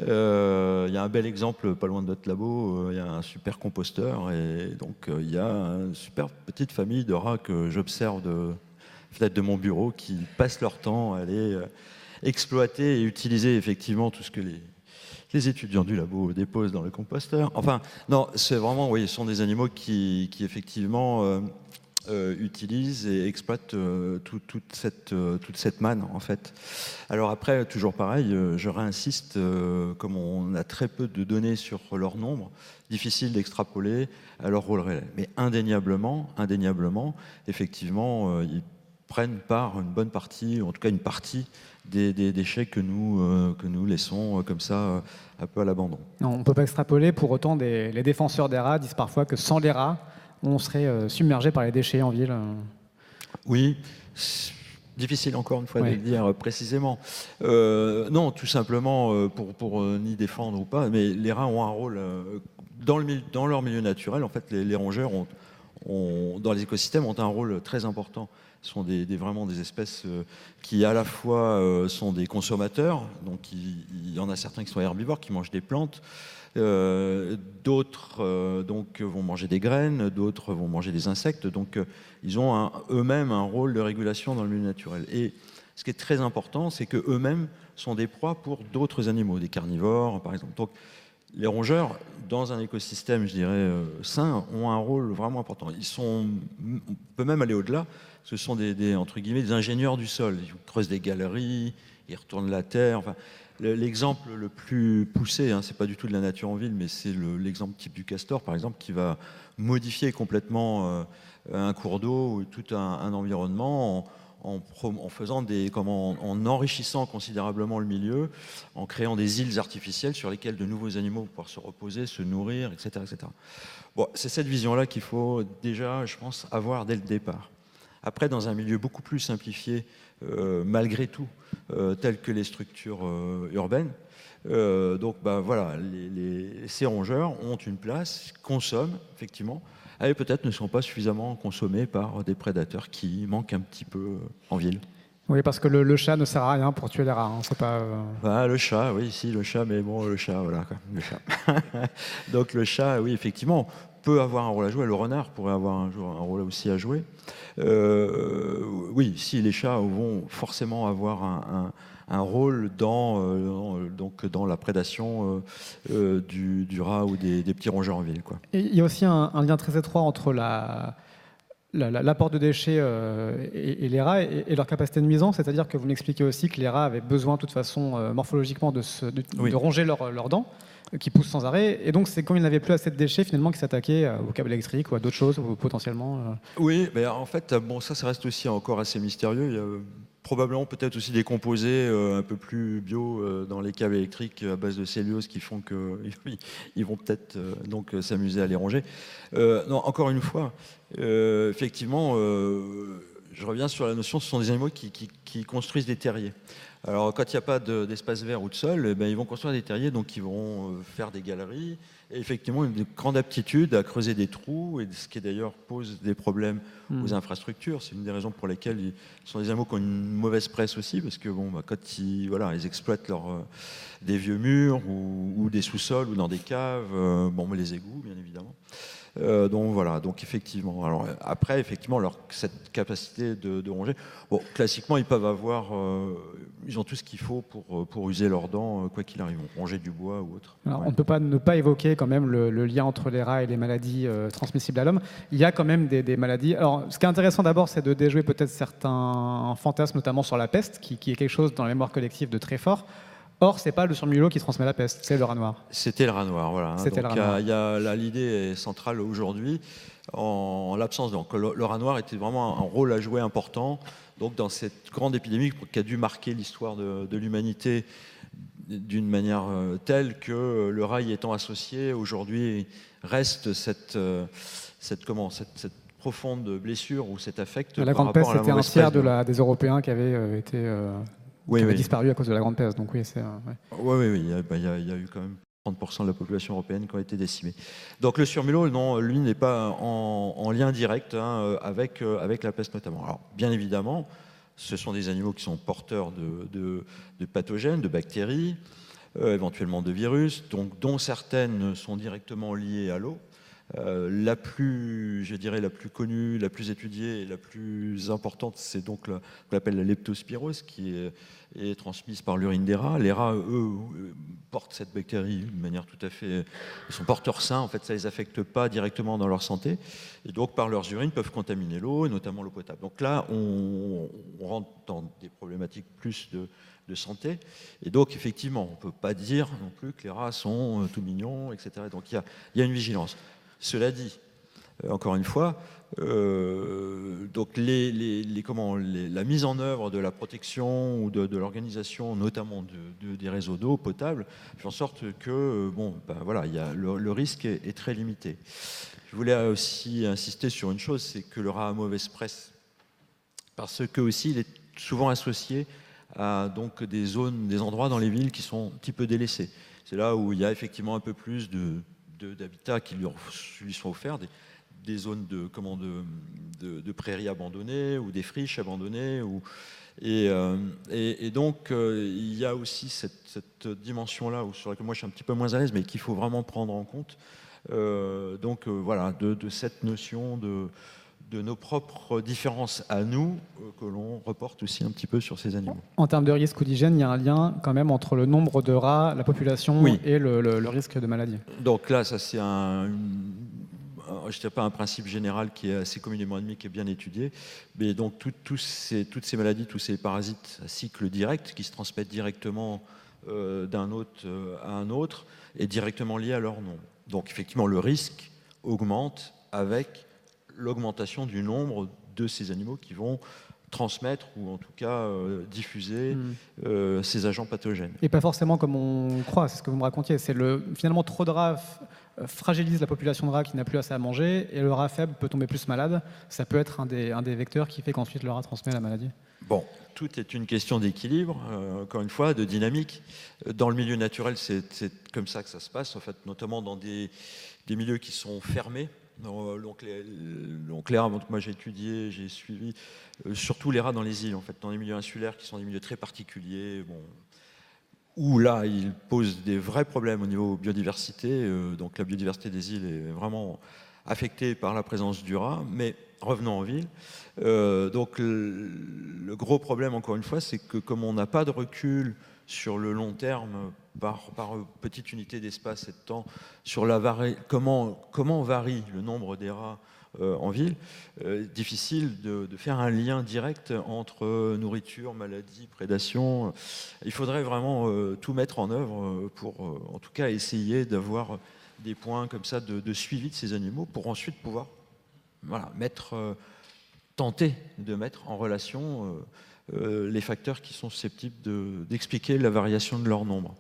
Il y a un bel exemple pas loin de notre labo, il y a un super composteur et donc il y a une super petite famille de rats que j'observe peut-être de mon bureau qui passent leur temps à aller exploiter et utiliser effectivement tout ce que les étudiants du labo déposent dans le composteur. Enfin, non, c'est vraiment, oui, ce sont des animaux qui effectivement utilisent et exploitent toute cette manne, en fait. Alors après, toujours pareil, je réinsiste, comme on a très peu de données sur leur nombre, difficile d'extrapoler à leur rôle réel. Mais indéniablement, effectivement, ils prennent part une bonne partie, ou en tout cas une partie des déchets que nous laissons comme ça un peu à l'abandon. On ne peut pas extrapoler, pour autant les défenseurs des rats disent parfois que sans les rats, on serait submergé par les déchets en ville. Oui, difficile encore une fois de le dire précisément. Non, tout simplement pour ni défendre ou pas, mais les rats ont un rôle dans leur milieu naturel. En fait, les rongeurs dans les écosystèmes ont un rôle très important. Ce sont vraiment des espèces qui à la fois sont des consommateurs, donc il y en a certains qui sont herbivores, qui mangent des plantes, d'autres donc vont manger des graines, d'autres vont manger des insectes, donc ils ont eux-mêmes un rôle de régulation dans le milieu naturel. Et ce qui est très important, c'est qu'eux-mêmes sont des proies pour d'autres animaux, des carnivores par exemple. Donc les rongeurs, dans un écosystème, je dirais, sain, ont un rôle vraiment important. On peut même aller au-delà. Ce sont entre guillemets, des ingénieurs du sol. Ils creusent des galeries, ils retournent la terre. Enfin, l'exemple le plus poussé, c'est pas du tout de la nature en ville, mais c'est l'exemple type du castor, par exemple, qui va modifier complètement un cours d'eau ou tout un environnement en faisant en enrichissant considérablement le milieu, en créant des îles artificielles sur lesquelles de nouveaux animaux vont pouvoir se reposer, se nourrir, etc., etc. Bon, c'est cette vision-là qu'il faut déjà, je pense, avoir dès le départ. Après, dans un milieu beaucoup plus simplifié, malgré tout, tel que les structures urbaines, donc voilà, ces rongeurs ont une place, consomment, effectivement, et peut-être ne sont pas suffisamment consommés par des prédateurs qui manquent un petit peu en ville. Oui, parce que le chat ne sert à rien pour tuer les rats. C'est pas. Le chat, oui, si, le chat, mais bon, le chat, voilà, quoi, le chat. Donc le chat, oui, effectivement, peut avoir un rôle à jouer. Le renard pourrait avoir un rôle aussi à jouer. Oui, si les chats vont forcément avoir un rôle dans la prédation du rat ou des petits rongeurs en ville, quoi. Et il y a aussi un lien très étroit entre l'apport de déchets et les rats et leur capacité de nuisance, c'est-à-dire que vous m'expliquez aussi que les rats avaient besoin de toute façon morphologiquement de ronger leurs dents qui poussent sans arrêt, et donc c'est quand ils n'avaient plus assez de déchets finalement qu'ils s'attaquaient au câble électrique ou à d'autres choses ou potentiellement. Oui, mais en fait, bon, ça reste aussi encore assez mystérieux. Il y a probablement peut-être aussi des composés un peu plus bio dans les câbles électriques à base de cellulose qui font qu'ils vont peut-être donc s'amuser à les ronger. Non, encore une fois, effectivement, je reviens sur la notion, ce sont des animaux qui construisent des terriers. Alors, quand il n'y a pas d'espace vert ou de sol, eh ben, ils vont construire des terriers, donc ils vont faire des galeries. Et effectivement, une grande aptitude à creuser des trous, et ce qui d'ailleurs pose des problèmes aux infrastructures. C'est une des raisons pour lesquelles ils sont des animaux qui ont une mauvaise presse aussi, parce que bon, bah, quand ils exploitent des vieux murs ou des sous-sols ou dans des caves, les égouts, bien évidemment. Donc voilà, donc effectivement. Alors après, effectivement, cette capacité de ronger. Bon, classiquement, ils peuvent avoir, ils ont tout ce qu'il faut pour user leurs dents, quoi qu'il arrive, ronger du bois ou autre. Alors, on ne peut pas ne pas évoquer quand même le lien entre les rats et les maladies transmissibles à l'homme. Il y a quand même des maladies. Alors, ce qui est intéressant d'abord, c'est de déjouer peut-être certains fantasmes, notamment sur la peste, qui est quelque chose dans la mémoire collective de très fort. Or, c'est pas le surmulot qui transmet la peste, c'est le rat noir. C'était le rat noir, voilà. C'était donc, le rat noir. là, l'idée est centrale aujourd'hui, en l'absence. Donc, le rat noir était vraiment un rôle à jouer important. Donc, dans cette grande épidémie qui a dû marquer l'histoire de l'humanité d'une manière telle que le rat y étant associé, aujourd'hui, reste cette profonde blessure ou cet affect. La grande peste, c'était un tiers des Européens qui avaient été. Qui disparu à cause de la grande peste. Donc oui, c'est. Oui. Il y a eu quand même 30% de la population européenne qui ont été décimés. Donc le surmulot, non, lui n'est pas en lien direct avec la peste notamment. Alors bien évidemment, ce sont des animaux qui sont porteurs de pathogènes, de bactéries, éventuellement de virus, donc dont certaines sont directement liées à l'eau. La plus connue, la plus étudiée et la plus importante, c'est donc qu'on appelle la leptospirose, qui est transmise par l'urine des rats. Les rats, eux, portent cette bactérie d'une manière tout à fait... Ils sont porteurs sains, en fait, ça ne les affecte pas directement dans leur santé. Et donc, par leurs urines, peuvent contaminer l'eau, et notamment l'eau potable. Donc là, on rentre dans des problématiques plus de santé. Et donc, effectivement, on ne peut pas dire non plus que les rats sont tout mignons, etc. Donc, il y a une vigilance. Cela dit, encore une fois, donc la mise en œuvre de la protection ou de l'organisation, notamment des réseaux d'eau potable, fait en sorte que le risque est très limité. Je voulais aussi insister sur une chose, c'est que le rat a mauvaise presse, parce que aussi il est souvent associé à donc des endroits dans les villes qui sont un petit peu délaissés. C'est là où il y a effectivement un peu plus d'habitats qui lui sont offerts, des zones de prairies abandonnées ou des friches abandonnées. Et donc, il y a aussi cette dimension-là sur laquelle moi je suis un petit peu moins à l'aise, mais qu'il faut vraiment prendre en compte. De cette notion de nos propres différences à nous, que l'on reporte aussi un petit peu sur ces animaux. En termes de risque ou d'hygiène, il y a un lien quand même entre le nombre de rats, la population et le risque de maladie. Donc là, ça c'est je ne dirais pas un principe général qui est assez communément admis, qui est bien étudié, mais donc toutes ces maladies, tous ces parasites à cycle direct qui se transmettent directement d'un hôte à un autre est directement lié à leur nombre. Donc effectivement, le risque augmente avec l'augmentation du nombre de ces animaux qui vont transmettre ou en tout cas diffuser ces agents pathogènes. Et pas forcément comme on croit, c'est ce que vous me racontiez. Finalement, trop de rats fragilise la population de rats qui n'a plus assez à manger, et le rat faible peut tomber plus malade. Ça peut être un des vecteurs qui fait qu'ensuite le rat transmet la maladie. Bon, tout est une question d'équilibre, encore une fois, de dynamique. Dans le milieu naturel, c'est comme ça que ça se passe, en fait, notamment dans des milieux qui sont fermés. Donc les rats, moi j'ai étudié, j'ai suivi surtout les rats dans les îles, en fait, dans les milieux insulaires qui sont des milieux très particuliers, où là ils posent des vrais problèmes au niveau biodiversité. Donc la biodiversité des îles est vraiment affectée par la présence du rat. Mais revenons en ville. Donc le gros problème, encore une fois, c'est que comme on n'a pas de recul sur le long terme, par petite unité d'espace et de temps, sur comment varie le nombre des rats en ville, difficile de faire un lien direct entre nourriture, maladie, prédation. Il faudrait vraiment tout mettre en œuvre pour, en tout cas, essayer d'avoir des points comme ça de suivi de ces animaux pour ensuite pouvoir tenter de mettre en relation les facteurs qui sont susceptibles d'expliquer la variation de leur nombre.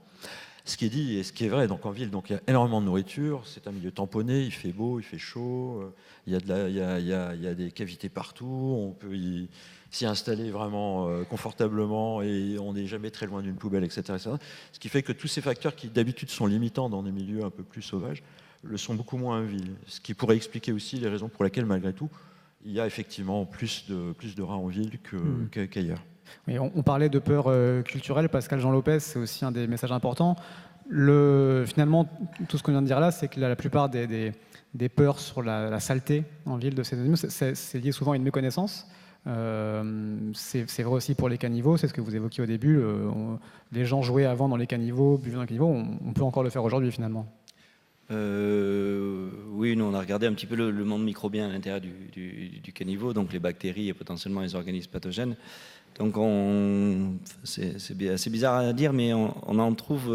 Ce qui est dit et ce qui est vrai, donc en ville, donc il y a énormément de nourriture, c'est un milieu tamponné, il fait beau, il fait chaud, il y a des cavités partout, on peut s'y installer vraiment confortablement et on n'est jamais très loin d'une poubelle, etc., etc. Ce qui fait que tous ces facteurs qui d'habitude sont limitants dans des milieux un peu plus sauvages, le sont beaucoup moins en ville. Ce qui pourrait expliquer aussi les raisons pour lesquelles, malgré tout, il y a effectivement plus de rats en ville qu'ailleurs. Oui, on parlait de peur culturelle. Pascal Jean Lopez, c'est aussi un des messages importants. Finalement, tout ce qu'on vient de dire là, c'est que la plupart des peurs sur la saleté en ville de ces animaux, c'est lié souvent à une méconnaissance. C'est vrai aussi pour les caniveaux, c'est ce que vous évoquiez au début. Les gens jouaient avant dans les caniveaux, buvaient dans les caniveaux. On peut encore le faire aujourd'hui, finalement. Oui, nous on a regardé un petit peu le monde microbien à l'intérieur du caniveau, donc les bactéries et potentiellement les organismes pathogènes. Donc c'est assez bizarre à dire, mais on en trouve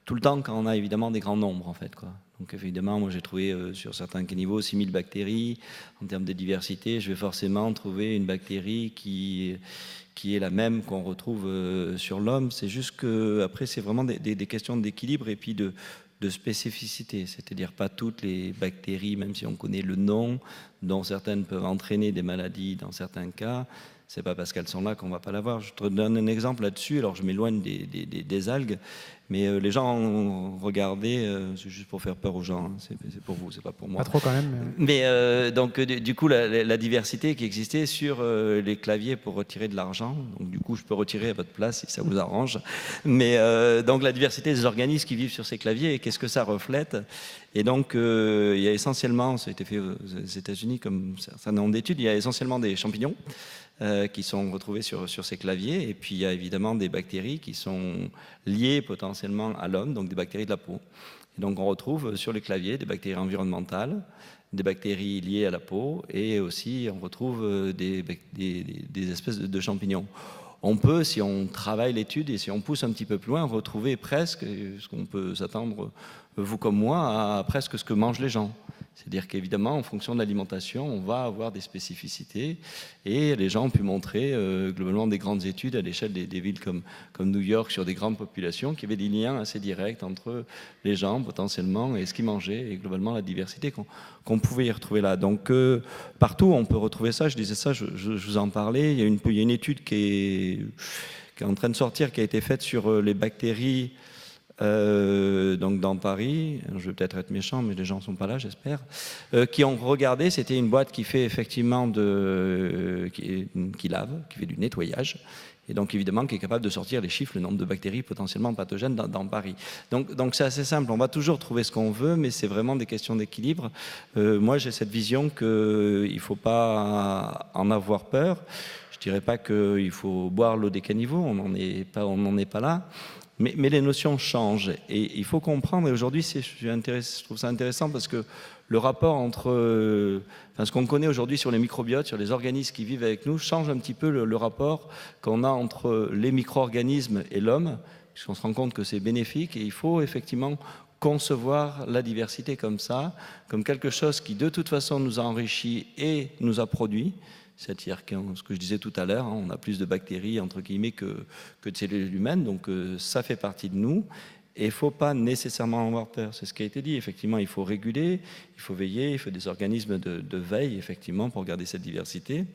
tout le temps quand on a évidemment des grands nombres en fait, quoi. Donc évidemment, moi j'ai trouvé sur certains caniveaux 6000 bactéries. En termes de diversité, je vais forcément trouver une bactérie qui est la même qu'on retrouve sur l'homme. C'est juste que après c'est vraiment des questions d'équilibre et puis de spécificité, c'est-à-dire pas toutes les bactéries, même si on connaît le nom, dont certaines peuvent entraîner des maladies dans certains cas, c'est pas parce qu'elles sont là qu'on va pas l'avoir. Je te donne un exemple là-dessus, alors je m'éloigne des algues, mais les gens ont regardé, c'est juste pour faire peur aux gens, hein. C'est pour vous, c'est pas pour moi. Pas trop quand même. Mais donc du coup la diversité qui existait sur les claviers pour retirer de l'argent, donc du coup je peux retirer à votre place si ça vous arrange, mais donc la diversité des organismes qui vivent sur ces claviers et qu'est-ce que ça reflète. Et donc il y a essentiellement, ça a été fait aux États-Unis comme un certain nombre d'études, il y a essentiellement des champignons qui sont retrouvés sur ces claviers, et puis il y a évidemment des bactéries qui sont liées potentiellement à l'homme, donc des bactéries de la peau. Et donc on retrouve sur les claviers des bactéries environnementales, des bactéries liées à la peau, et aussi on retrouve des espèces de champignons. On peut, si on travaille l'étude et si on pousse un petit peu plus loin, retrouver presque ce qu'on peut s'attendre, vous comme moi, à presque ce que mangent les gens. C'est-à-dire qu'évidemment, en fonction de l'alimentation, on va avoir des spécificités et les gens ont pu montrer globalement des grandes études à l'échelle des villes comme New York sur des grandes populations qui avaient des liens assez directs entre les gens potentiellement et ce qu'ils mangeaient et globalement la diversité qu'on pouvait y retrouver là. Donc partout on peut retrouver ça, je disais ça, je vous en parlais, il y a une étude qui est en train de sortir, qui a été faite sur les bactéries donc dans Paris, je vais peut-être être méchant, mais les gens ne sont pas là, j'espère, qui ont regardé, c'était une boîte qui fait effectivement qui lave, qui fait du nettoyage, et donc évidemment qui est capable de sortir les chiffres, le nombre de bactéries potentiellement pathogènes dans Paris. Donc c'est assez simple, on va toujours trouver ce qu'on veut, mais c'est vraiment des questions d'équilibre. Moi j'ai cette vision qu'il ne faut pas en avoir peur. Je ne dirais pas qu'il faut boire l'eau des caniveaux, on n'en est pas là. Mais les notions changent et il faut comprendre, et aujourd'hui je trouve ça intéressant parce que le rapport entre ce qu'on connaît aujourd'hui sur les microbiotes, sur les organismes qui vivent avec nous, change un petit peu le rapport qu'on a entre les micro-organismes et l'homme, puisqu'on se rend compte que c'est bénéfique et il faut effectivement concevoir la diversité comme ça, comme quelque chose qui de toute façon nous a enrichis et nous a produit. C'est-à-dire que ce que je disais tout à l'heure, hein, on a plus de bactéries entre guillemets que de cellules humaines, donc ça fait partie de nous. Et il ne faut pas nécessairement avoir peur, c'est ce qui a été dit. Effectivement, il faut réguler, il faut veiller, il faut des organismes de veille, effectivement, pour garder cette diversité.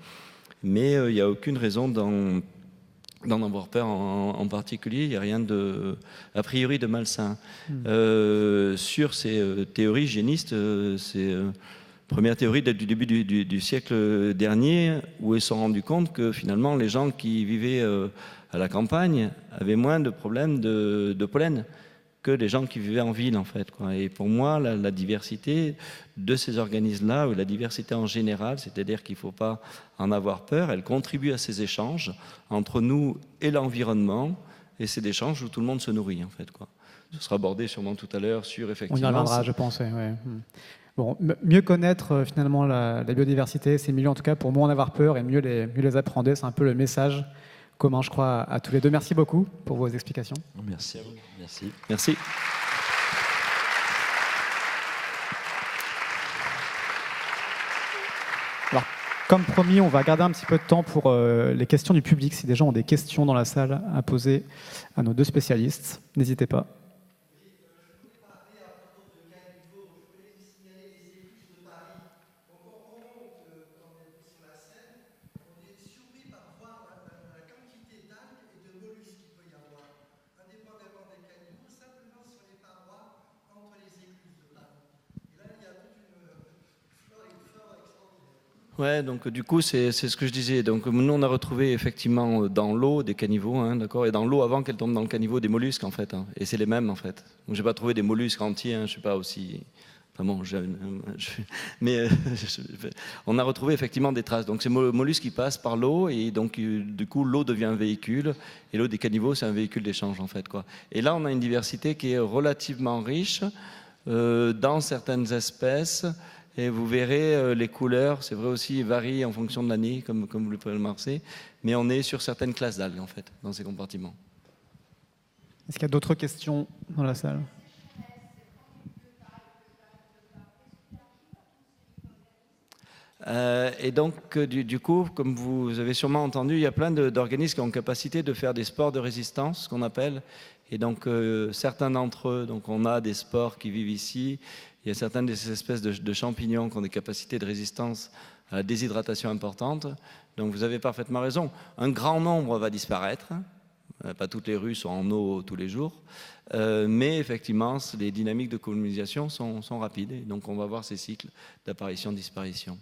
Mais il n'y a aucune raison d'en avoir peur en particulier. Il n'y a rien a priori de malsain. Sur ces théories hygiénistes, c'est... Première théorie date du début du siècle dernier, où ils se sont rendus compte que finalement les gens qui vivaient à la campagne avaient moins de problèmes de pollen que les gens qui vivaient en ville en fait, quoi. Et pour moi, la diversité de ces organismes-là, ou la diversité en général, c'est-à-dire qu'il ne faut pas en avoir peur, elle contribue à ces échanges entre nous et l'environnement, et c'est des échanges où tout le monde se nourrit en fait, quoi. Ce sera abordé sûrement tout à l'heure sur effectivement... On y reviendra, je pense, ouais. Bon, mieux connaître finalement la biodiversité, c'est mieux en tout cas pour moins en avoir peur et mieux les appréhender. C'est un peu le message commun, je crois, à tous les deux. Merci beaucoup pour vos explications. Merci à vous. Merci. Merci. Alors, comme promis, on va garder un petit peu de temps pour les questions du public. Si des gens ont des questions dans la salle à poser à nos deux spécialistes, n'hésitez pas. Ouais, donc du coup, c'est ce que je disais. Donc nous, on a retrouvé effectivement dans l'eau des caniveaux, hein, d'accord, et dans l'eau avant qu'elle tombe dans le caniveau, des mollusques en fait, hein, et c'est les mêmes en fait. Donc j'ai pas trouvé des mollusques entiers, hein, je sais pas aussi. Enfin bon, mais on a retrouvé effectivement des traces. Donc ces mollusques qui passent par l'eau et donc du coup l'eau devient un véhicule et l'eau des caniveaux c'est un véhicule d'échange en fait quoi. Et là on a une diversité qui est relativement riche dans certaines espèces. Et vous verrez, les couleurs, c'est vrai aussi, varient en fonction de l'année, comme vous le pouvez le remarquer. Mais on est sur certaines classes d'algues, en fait, dans ces compartiments. Est-ce qu'il y a d'autres questions dans la salle? Et donc, du coup, comme vous avez sûrement entendu, il y a plein d'organismes qui ont capacité de faire des sports de résistance, ce qu'on appelle. Et donc, certains d'entre eux, donc on a des sports qui vivent ici. Il y a certaines de ces espèces de champignons qui ont des capacités de résistance à la déshydratation importante. Donc, vous avez parfaitement raison. Un grand nombre va disparaître. Pas toutes les rues sont en eau tous les jours. Mais effectivement, les dynamiques de colonisation sont rapides. Et donc, on va voir ces cycles d'apparition-disparition.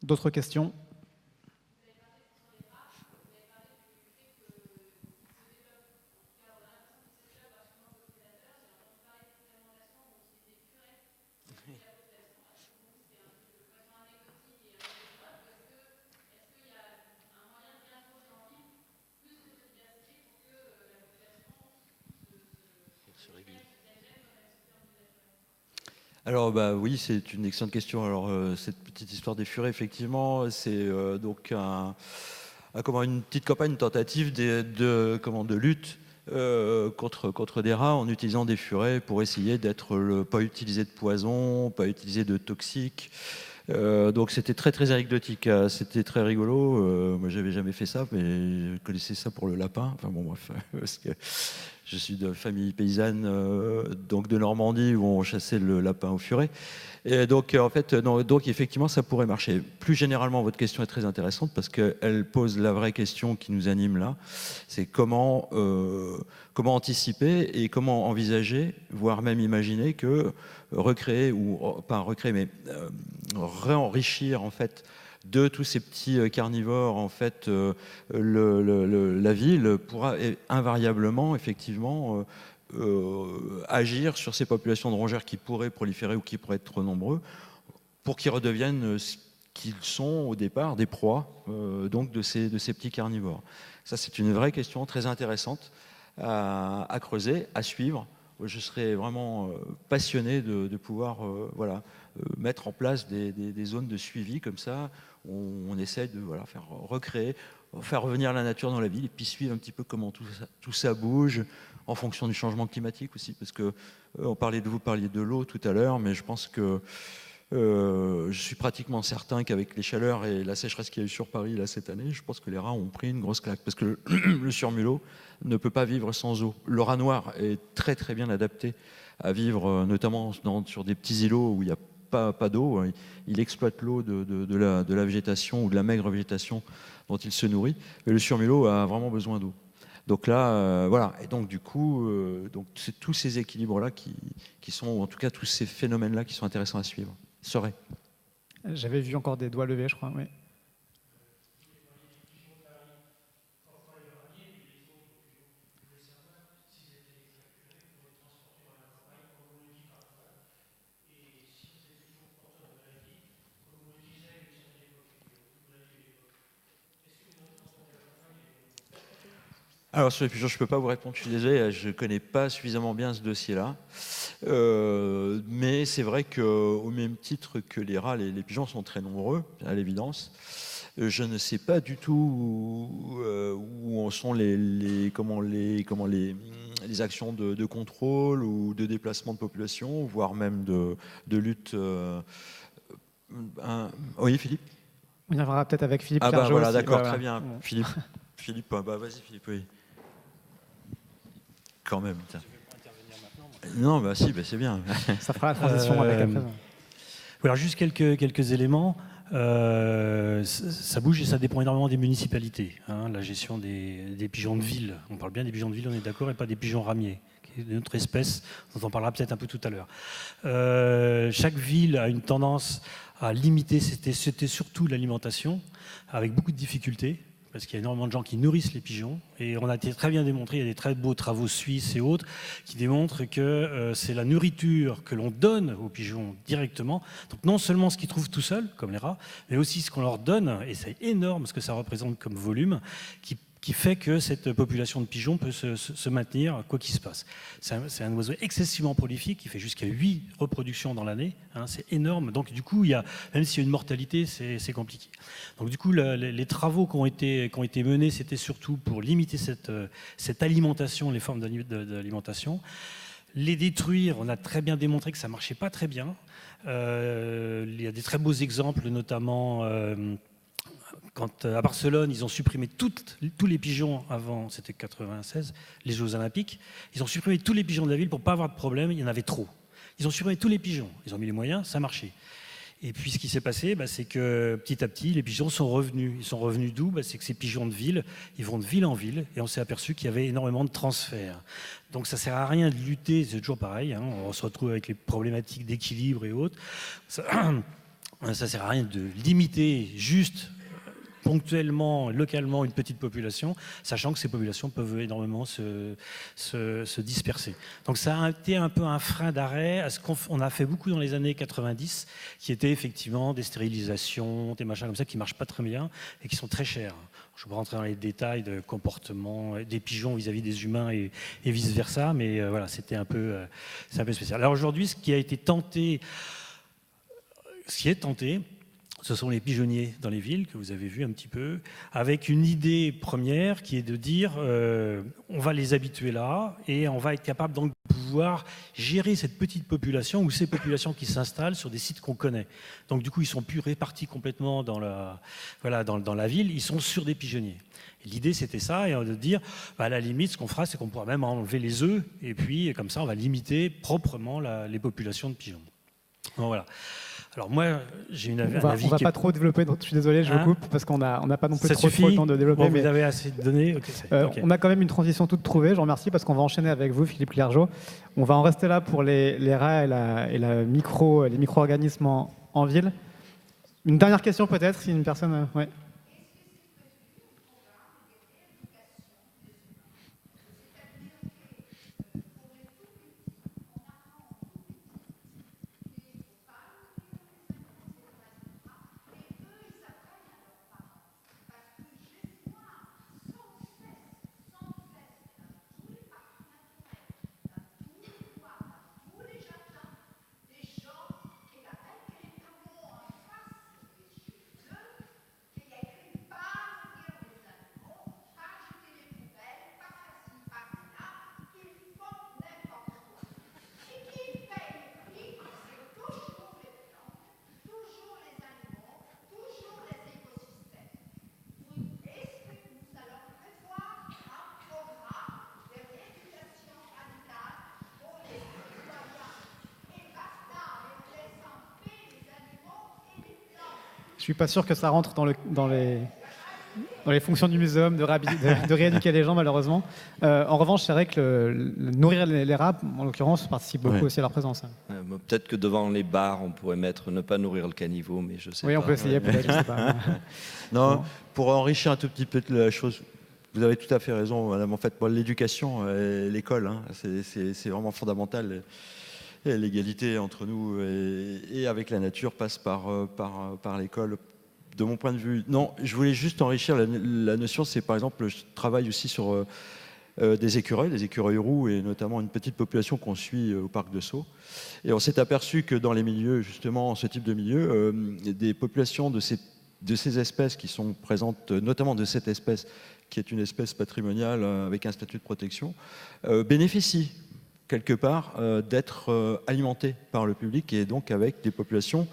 D'autres questions? Alors bah oui, c'est une excellente question. Alors cette petite histoire des furets, effectivement, c'est donc comment, une petite campagne, une tentative de lutte contre des rats en utilisant des furets pour essayer d'être pas utiliser de poison, pas utiliser de toxiques. Donc c'était très très anecdotique, c'était très rigolo. Moi j'avais jamais fait ça, mais je connaissais ça pour le lapin. Enfin bon bref, parce que je suis de famille paysanne, donc de Normandie, où on chassait le lapin au furet. Et donc, en fait, donc effectivement, ça pourrait marcher. Plus généralement, votre question est très intéressante parce qu'elle pose la vraie question qui nous anime là. C'est comment anticiper et comment envisager, voire même imaginer que recréer, ou pas recréer, mais réenrichir, en fait, de tous ces petits carnivores, en fait, la ville pourra invariablement, effectivement, agir sur ces populations de rongeurs qui pourraient proliférer ou qui pourraient être trop nombreux, pour qu'ils redeviennent ce qu'ils sont au départ, des proies donc de ces petits carnivores. Ça, c'est une vraie question très intéressante à creuser, à suivre. Je serais vraiment passionné de pouvoir voilà, mettre en place des zones de suivi comme ça. On essaie de faire recréer, faire revenir la nature dans la ville et puis suivre un petit peu comment tout ça bouge en fonction du changement climatique aussi. Parce que vous parliez de l'eau tout à l'heure, mais je pense que je suis pratiquement certain qu'avec les chaleurs et la sécheresse qu'il y a eu sur Paris là, cette année, je pense que les rats ont pris une grosse claque. Parce que le surmulot ne peut pas vivre sans eau. Le rat noir est très très bien adapté à vivre, notamment sur des petits îlots où il n'y a pas d'eau. Il exploite l'eau de la végétation ou de la maigre végétation dont il se nourrit. Mais le surmulot a vraiment besoin d'eau. Donc là, voilà. Et donc du coup, donc c'est tous ces équilibres-là qui sont, ou en tout cas tous ces phénomènes-là qui sont intéressants à suivre. J'avais vu encore des doigts levés, je crois, oui. Alors sur les pigeons, je ne peux pas vous répondre, je suis désolé, je ne connais pas suffisamment bien ce dossier-là. Mais c'est vrai qu'au même titre que les rats, les pigeons sont très nombreux, à l'évidence. Je ne sais pas du tout où en sont les actions de contrôle ou de déplacement de population, voire même de lutte. Oui, Philippe ? On y reviendra peut-être avec Philippe Clergeau. Ah bah voilà, aussi. d'accord, très bien. Bon. Philippe, bah vas-y Philippe, oui. Quand même. Non, bah si, bah c'est bien. Ça fera la transition avec après. Alors juste quelques éléments. Ça bouge et ça dépend énormément des municipalités. Hein, la gestion des pigeons de ville. On parle bien des pigeons de ville, on est d'accord, et pas des pigeons ramiers, une autre espèce dont on parlera peut-être un peu tout à l'heure. Chaque ville a une tendance à limiter, c'était surtout l'alimentation, avec beaucoup de difficultés, parce qu'il y a énormément de gens qui nourrissent les pigeons. Et on a été très bien démontré, il y a des très beaux travaux suisses et autres, qui démontrent que c'est la nourriture que l'on donne aux pigeons directement. Donc non seulement ce qu'ils trouvent tout seuls, comme les rats, mais aussi ce qu'on leur donne, et c'est énorme ce que ça représente comme volume, qui fait que cette population de pigeons peut se maintenir quoi qu'il se passe. C'est un oiseau excessivement prolifique qui fait jusqu'à 8 reproductions dans l'année, hein, c'est énorme. Donc du coup, même s'il y a une mortalité, c'est compliqué. Donc du coup, les travaux qui ont été menés, c'était surtout pour limiter cette alimentation, les formes d'alimentation. Les détruire, on a très bien démontré que ça ne marchait pas très bien. Il y a des très beaux exemples, notamment... Quand à Barcelone, ils ont supprimé tous les pigeons avant, c'était 96, les Jeux Olympiques, ils ont supprimé tous les pigeons de la ville pour ne pas avoir de problème, il y en avait trop. Ils ont supprimé tous les pigeons, ils ont mis les moyens, ça marchait. Et puis ce qui s'est passé, c'est que petit à petit, les pigeons sont revenus. Ils sont revenus d'où ? C'est que ces pigeons de ville, ils vont de ville en ville, et on s'est aperçu qu'il y avait énormément de transferts. Donc ça ne sert à rien de lutter, c'est toujours pareil, hein, on se retrouve avec les problématiques d'équilibre et autres. Ça ne sert à rien de limiter juste ponctuellement, localement, une petite population, sachant que ces populations peuvent énormément se disperser. Donc ça a été un peu un frein d'arrêt à ce qu'on a fait beaucoup dans les années 90, qui étaient effectivement des stérilisations, des machins comme ça, qui ne marchent pas très bien et qui sont très chers. Je ne vais pas rentrer dans les détails de comportement des pigeons vis-à-vis des humains et vice-versa, mais voilà, c'est un peu spécial. Alors aujourd'hui, ce qui est tenté, ce sont les pigeonniers dans les villes, que vous avez vu un petit peu, avec une idée première qui est de dire on va les habituer là et on va être capable donc de pouvoir gérer cette petite population ou ces populations qui s'installent sur des sites qu'on connaît. Donc du coup, ils ne sont plus répartis complètement dans la ville, ils sont sur des pigeonniers. L'idée, c'était ça, et de dire, à la limite, ce qu'on fera, c'est qu'on pourra même enlever les œufs, et puis comme ça, on va limiter proprement les populations de pigeons. Donc, voilà. Alors moi, j'ai un avis. On va pas trop développer, je suis désolé, je vous coupe, parce qu'on n'a pas non plus trop le temps de développer. Bon, mais vous avez assez de données. Okay. On a quand même une transition toute trouvée, je vous remercie, parce qu'on va enchaîner avec vous, Philippe Clergeau. On va en rester là pour les rats et les micro-organismes en ville. Une dernière question peut-être, si une personne... Ouais. Je ne suis pas sûr que ça rentre dans les fonctions du muséum de rééduquer les gens, malheureusement. En revanche, c'est vrai que nourrir les rats, en l'occurrence, participe beaucoup aussi à leur présence. Peut-être que devant les bars, on pourrait mettre ne pas nourrir le caniveau, mais je sais pas. Oui, on peut essayer, peut-être, je sais pas. Non, bon. Pour enrichir un tout petit peu la chose, vous avez tout à fait raison, madame. En fait, l'éducation et l'école, hein, c'est vraiment fondamental. Et l'égalité entre nous et avec la nature passe par l'école. De mon point de vue, non, je voulais juste enrichir la notion. C'est par exemple, je travaille aussi sur des écureuils roux, et notamment une petite population qu'on suit au parc de Sceaux. Et on s'est aperçu que dans les milieux, justement, ce type de milieu, des populations de ces espèces qui sont présentes, notamment de cette espèce qui est une espèce patrimoniale avec un statut de protection, bénéficient quelque part d'être alimentées par le public, et donc avec des populations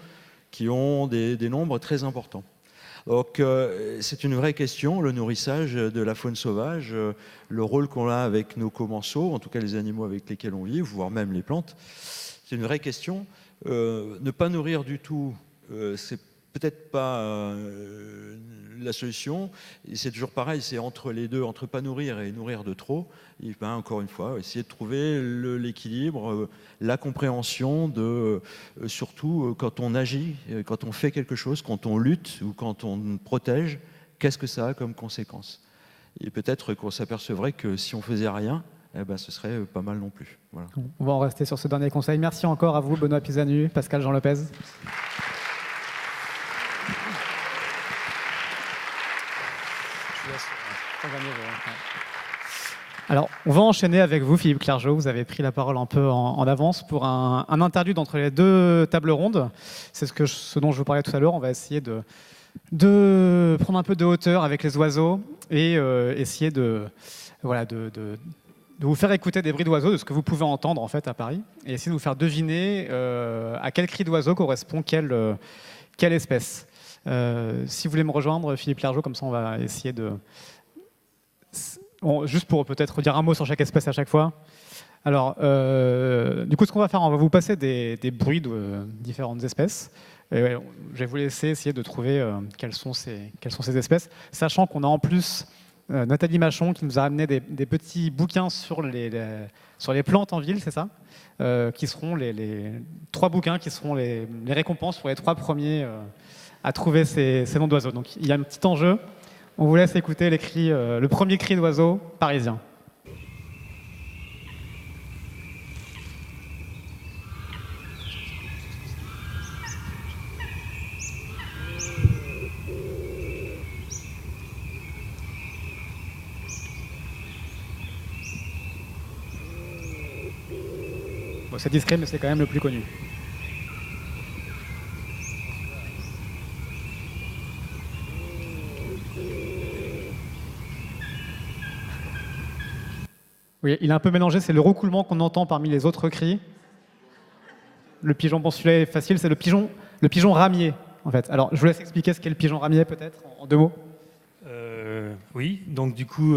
qui ont des nombres très importants. Donc c'est une vraie question, le nourrissage de la faune sauvage, le rôle qu'on a avec nos commensaux, en tout cas les animaux avec lesquels on vit, voire même les plantes. C'est une vraie question. Ne pas nourrir du tout, c'est peut-être pas la solution. Et c'est toujours pareil, c'est entre les deux, entre pas nourrir et nourrir de trop. Et ben, encore une fois, essayer de trouver l'équilibre, la compréhension de, surtout quand on agit, quand on fait quelque chose, quand on lutte ou quand on protège, qu'est-ce que ça a comme conséquence. Et peut-être qu'on s'apercevrait que si on faisait rien, eh ben, ce serait pas mal non plus. Voilà. On va en rester sur ce dernier conseil. Merci encore à vous, Benoît Pisanu, Pascal Jean Lopez. Alors, on va enchaîner avec vous, Philippe Clergeau. Vous avez pris la parole un peu en avance pour un interlude entre les deux tables rondes. C'est ce dont je vous parlais tout à l'heure. On va essayer de prendre un peu de hauteur avec les oiseaux et essayer de vous faire écouter des bruits d'oiseaux, de ce que vous pouvez entendre en fait à Paris, et essayer de vous faire deviner à quel cri d'oiseau correspond quelle espèce. Si vous voulez me rejoindre, Philippe Clergeau, comme ça on va essayer de... Bon, juste pour peut-être dire un mot sur chaque espèce à chaque fois. Alors, du coup, ce qu'on va faire, on va vous passer des bruits de différentes espèces. Et je vais vous laisser essayer de trouver quelles sont ces espèces, sachant qu'on a en plus Nathalie Machon qui nous a amené des petits bouquins sur les plantes en ville, c'est ça, qui seront les 3 bouquins qui seront les récompenses pour les 3 premiers à trouver ces noms d'oiseaux. Donc il y a un petit enjeu. On vous laisse écouter le premier cri d'oiseau parisien. Bon, c'est discret, mais c'est quand même le plus connu. Oui, il est un peu mélangé, c'est le roucoulement qu'on entend parmi les autres cris. Le pigeon, bon celui-là est facile, c'est le pigeon ramier, en fait. Alors, je vous laisse expliquer ce qu'est le pigeon ramier, peut-être, en 2 mots. Oui, donc du coup,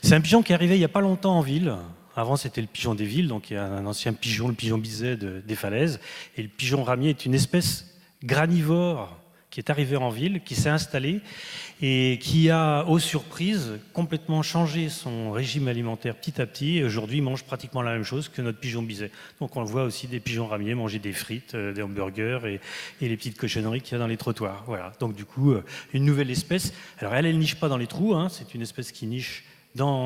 c'est un pigeon qui est arrivé il n'y a pas longtemps en ville. Avant, c'était le pigeon des villes, donc il y a un ancien pigeon, le pigeon biset des falaises. Et le pigeon ramier est une espèce granivore qui est arrivée en ville, qui s'est installée et qui a, aux surprises, complètement changé son régime alimentaire petit à petit. Et aujourd'hui, il mange pratiquement la même chose que notre pigeon biset. Donc on voit aussi des pigeons ramiers manger des frites, des hamburgers et les petites cochonneries qu'il y a dans les trottoirs. Voilà. Donc du coup, une nouvelle espèce. Alors elle niche pas dans les trous, hein. C'est une espèce qui niche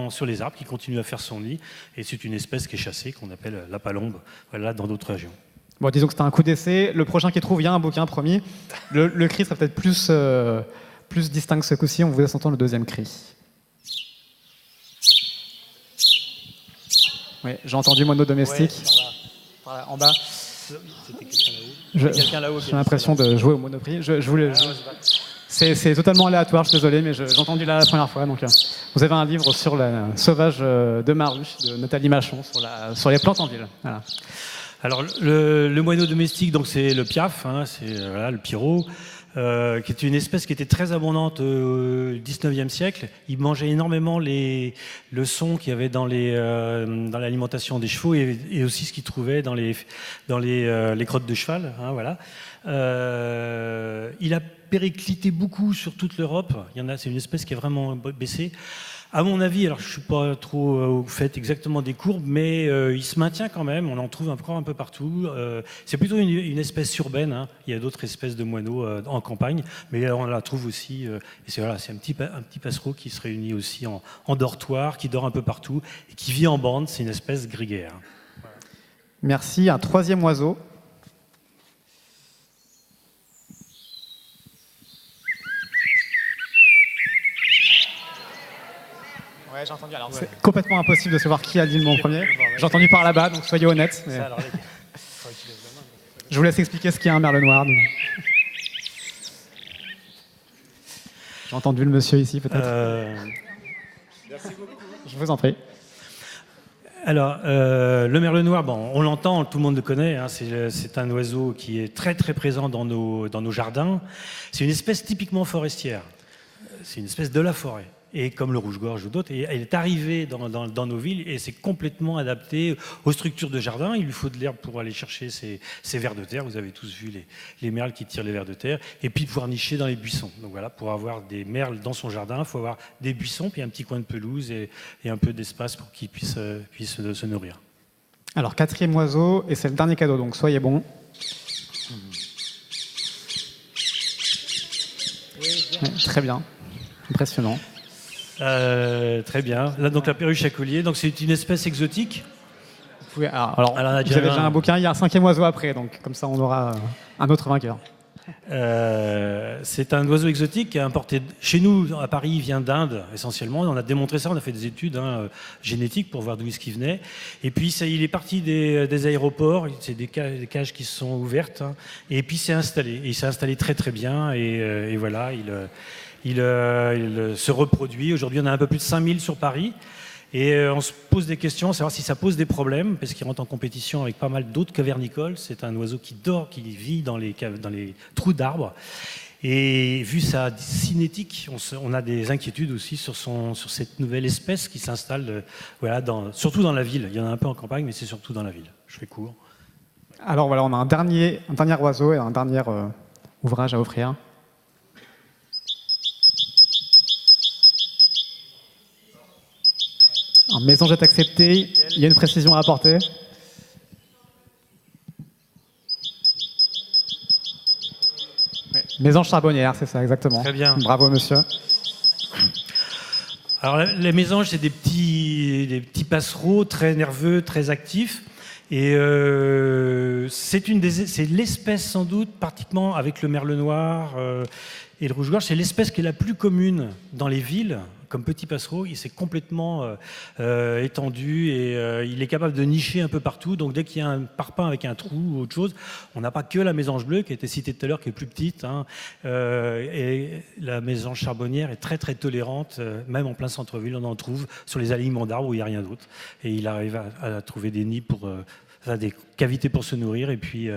sur les arbres, qui continue à faire son nid. Et c'est une espèce qui est chassée, qu'on appelle la palombe, voilà, dans d'autres régions. Bon, disons que c'était un coup d'essai. Le prochain qui trouve, il y a un bouquin promis. Le cri serait peut-être plus distinct ce coup-ci. On vous laisse entendre le deuxième cri. Oui, j'ai entendu moineau domestique. Ouais, par là, en bas. C'était quelqu'un là-haut. J'ai l'impression de jouer au Monoprix. C'est totalement aléatoire, je suis désolé, mais j'ai entendu là la première fois. Donc, vous avez un livre sur la sauvage de Maruche, de Nathalie Machon, sur les plantes en ville. Voilà. Alors, le moineau domestique, donc c'est le piaf, hein, c'est le pirot, qui est une espèce qui était très abondante au XIXe siècle. Il mangeait énormément le son qu'il y avait dans l'alimentation des chevaux et aussi ce qu'il trouvait dans les crottes de cheval. Hein, voilà. Il a périclité beaucoup sur toute l'Europe. C'est une espèce qui a vraiment baissé. À mon avis, alors je ne suis pas trop au fait exactement des courbes, mais il se maintient quand même, on en trouve encore un peu partout. C'est plutôt une espèce urbaine, hein. Il y a d'autres espèces de moineaux en campagne, mais on la trouve aussi. Et c'est un petit passereau qui se réunit aussi en dortoir, qui dort un peu partout, et qui vit en bande, c'est une espèce grégaire. Merci. Un troisième oiseau. Ouais, j'ai entendu. Alors, c'est complètement impossible de savoir qui a dit le mot en premier. J'ai entendu par là-bas, donc soyez honnêtes. Mais... Je vous laisse expliquer ce qu'est un merle noir. J'ai entendu le monsieur ici, peut-être. Merci beaucoup. Je vous en prie. Alors, le merle noir, bon, on l'entend, tout le monde le connaît. Hein, c'est un oiseau qui est très très présent dans nos jardins. C'est une espèce typiquement forestière. C'est une espèce de la forêt. et comme le rouge-gorge ou d'autres. Et elle est arrivée dans nos villes et c'est complètement adapté aux structures de jardin. Il lui faut de l'herbe pour aller chercher ces vers de terre. Vous avez tous vu les merles qui tirent les vers de terre. Et puis pouvoir nicher dans les buissons. Donc voilà, pour avoir des merles dans son jardin, il faut avoir des buissons, puis un petit coin de pelouse et un peu d'espace pour qu'ils puissent se nourrir. Alors, 4e oiseau, et c'est le dernier cadeau, donc soyez bons. Ouais, très bien, impressionnant. Très bien. Là, donc la perruche à collier, donc c'est une espèce exotique. Vous pouvez, alors, Elle en a vous déjà avez déjà un. un bouquin, il y a un 5e oiseau après, donc comme ça on aura un autre vainqueur. C'est un oiseau exotique qui est importé chez nous à Paris, il vient d'Inde essentiellement. On a démontré ça, on a fait des études génétiques pour voir d'où est-ce qu'il venait. Et puis il est parti des aéroports, c'est des cages qui se sont ouvertes. Et puis il s'est installé. Et il s'est installé très très bien. Et voilà, il se reproduit. Aujourd'hui, on a un peu plus de 5000 sur Paris. Et on se pose des questions, savoir si ça pose des problèmes, parce qu'il rentre en compétition avec pas mal d'autres cavernicoles. C'est un oiseau qui dort, qui vit dans les trous d'arbres. Et vu sa cinétique, on a des inquiétudes aussi sur cette nouvelle espèce qui s'installe, surtout dans la ville. Il y en a un peu en campagne, mais c'est surtout dans la ville. Je fais court. Alors voilà, on a un dernier oiseau et un dernier ouvrage à offrir. Un mésange est accepté. Il y a une précision à apporter. Mésange charbonnière, c'est ça, exactement. Très bien. Bravo, monsieur. Alors, les mésanges, c'est des petits passereaux très nerveux, très actifs. Et c'est l'espèce, sans doute, pratiquement avec le merle noir et le rouge-gorge, c'est l'espèce qui est la plus commune dans les villes. Comme petit passereau, il s'est complètement étendu et il est capable de nicher un peu partout. Donc dès qu'il y a un parpaing avec un trou ou autre chose, on n'a pas que la mésange bleue qui a été citée tout à l'heure, qui est plus petite. Et la mésange charbonnière est très très tolérante, même en plein centre-ville, on en trouve sur les alignements d'arbres où il n'y a rien d'autre. Et il arrive à trouver des nids des cavités pour se nourrir et puis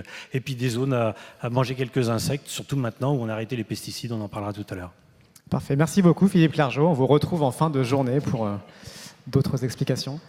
des zones à manger quelques insectes, surtout maintenant où on a arrêté les pesticides, on en parlera tout à l'heure. Parfait. Merci beaucoup, Philippe Clergeau. On vous retrouve en fin de journée pour d'autres explications.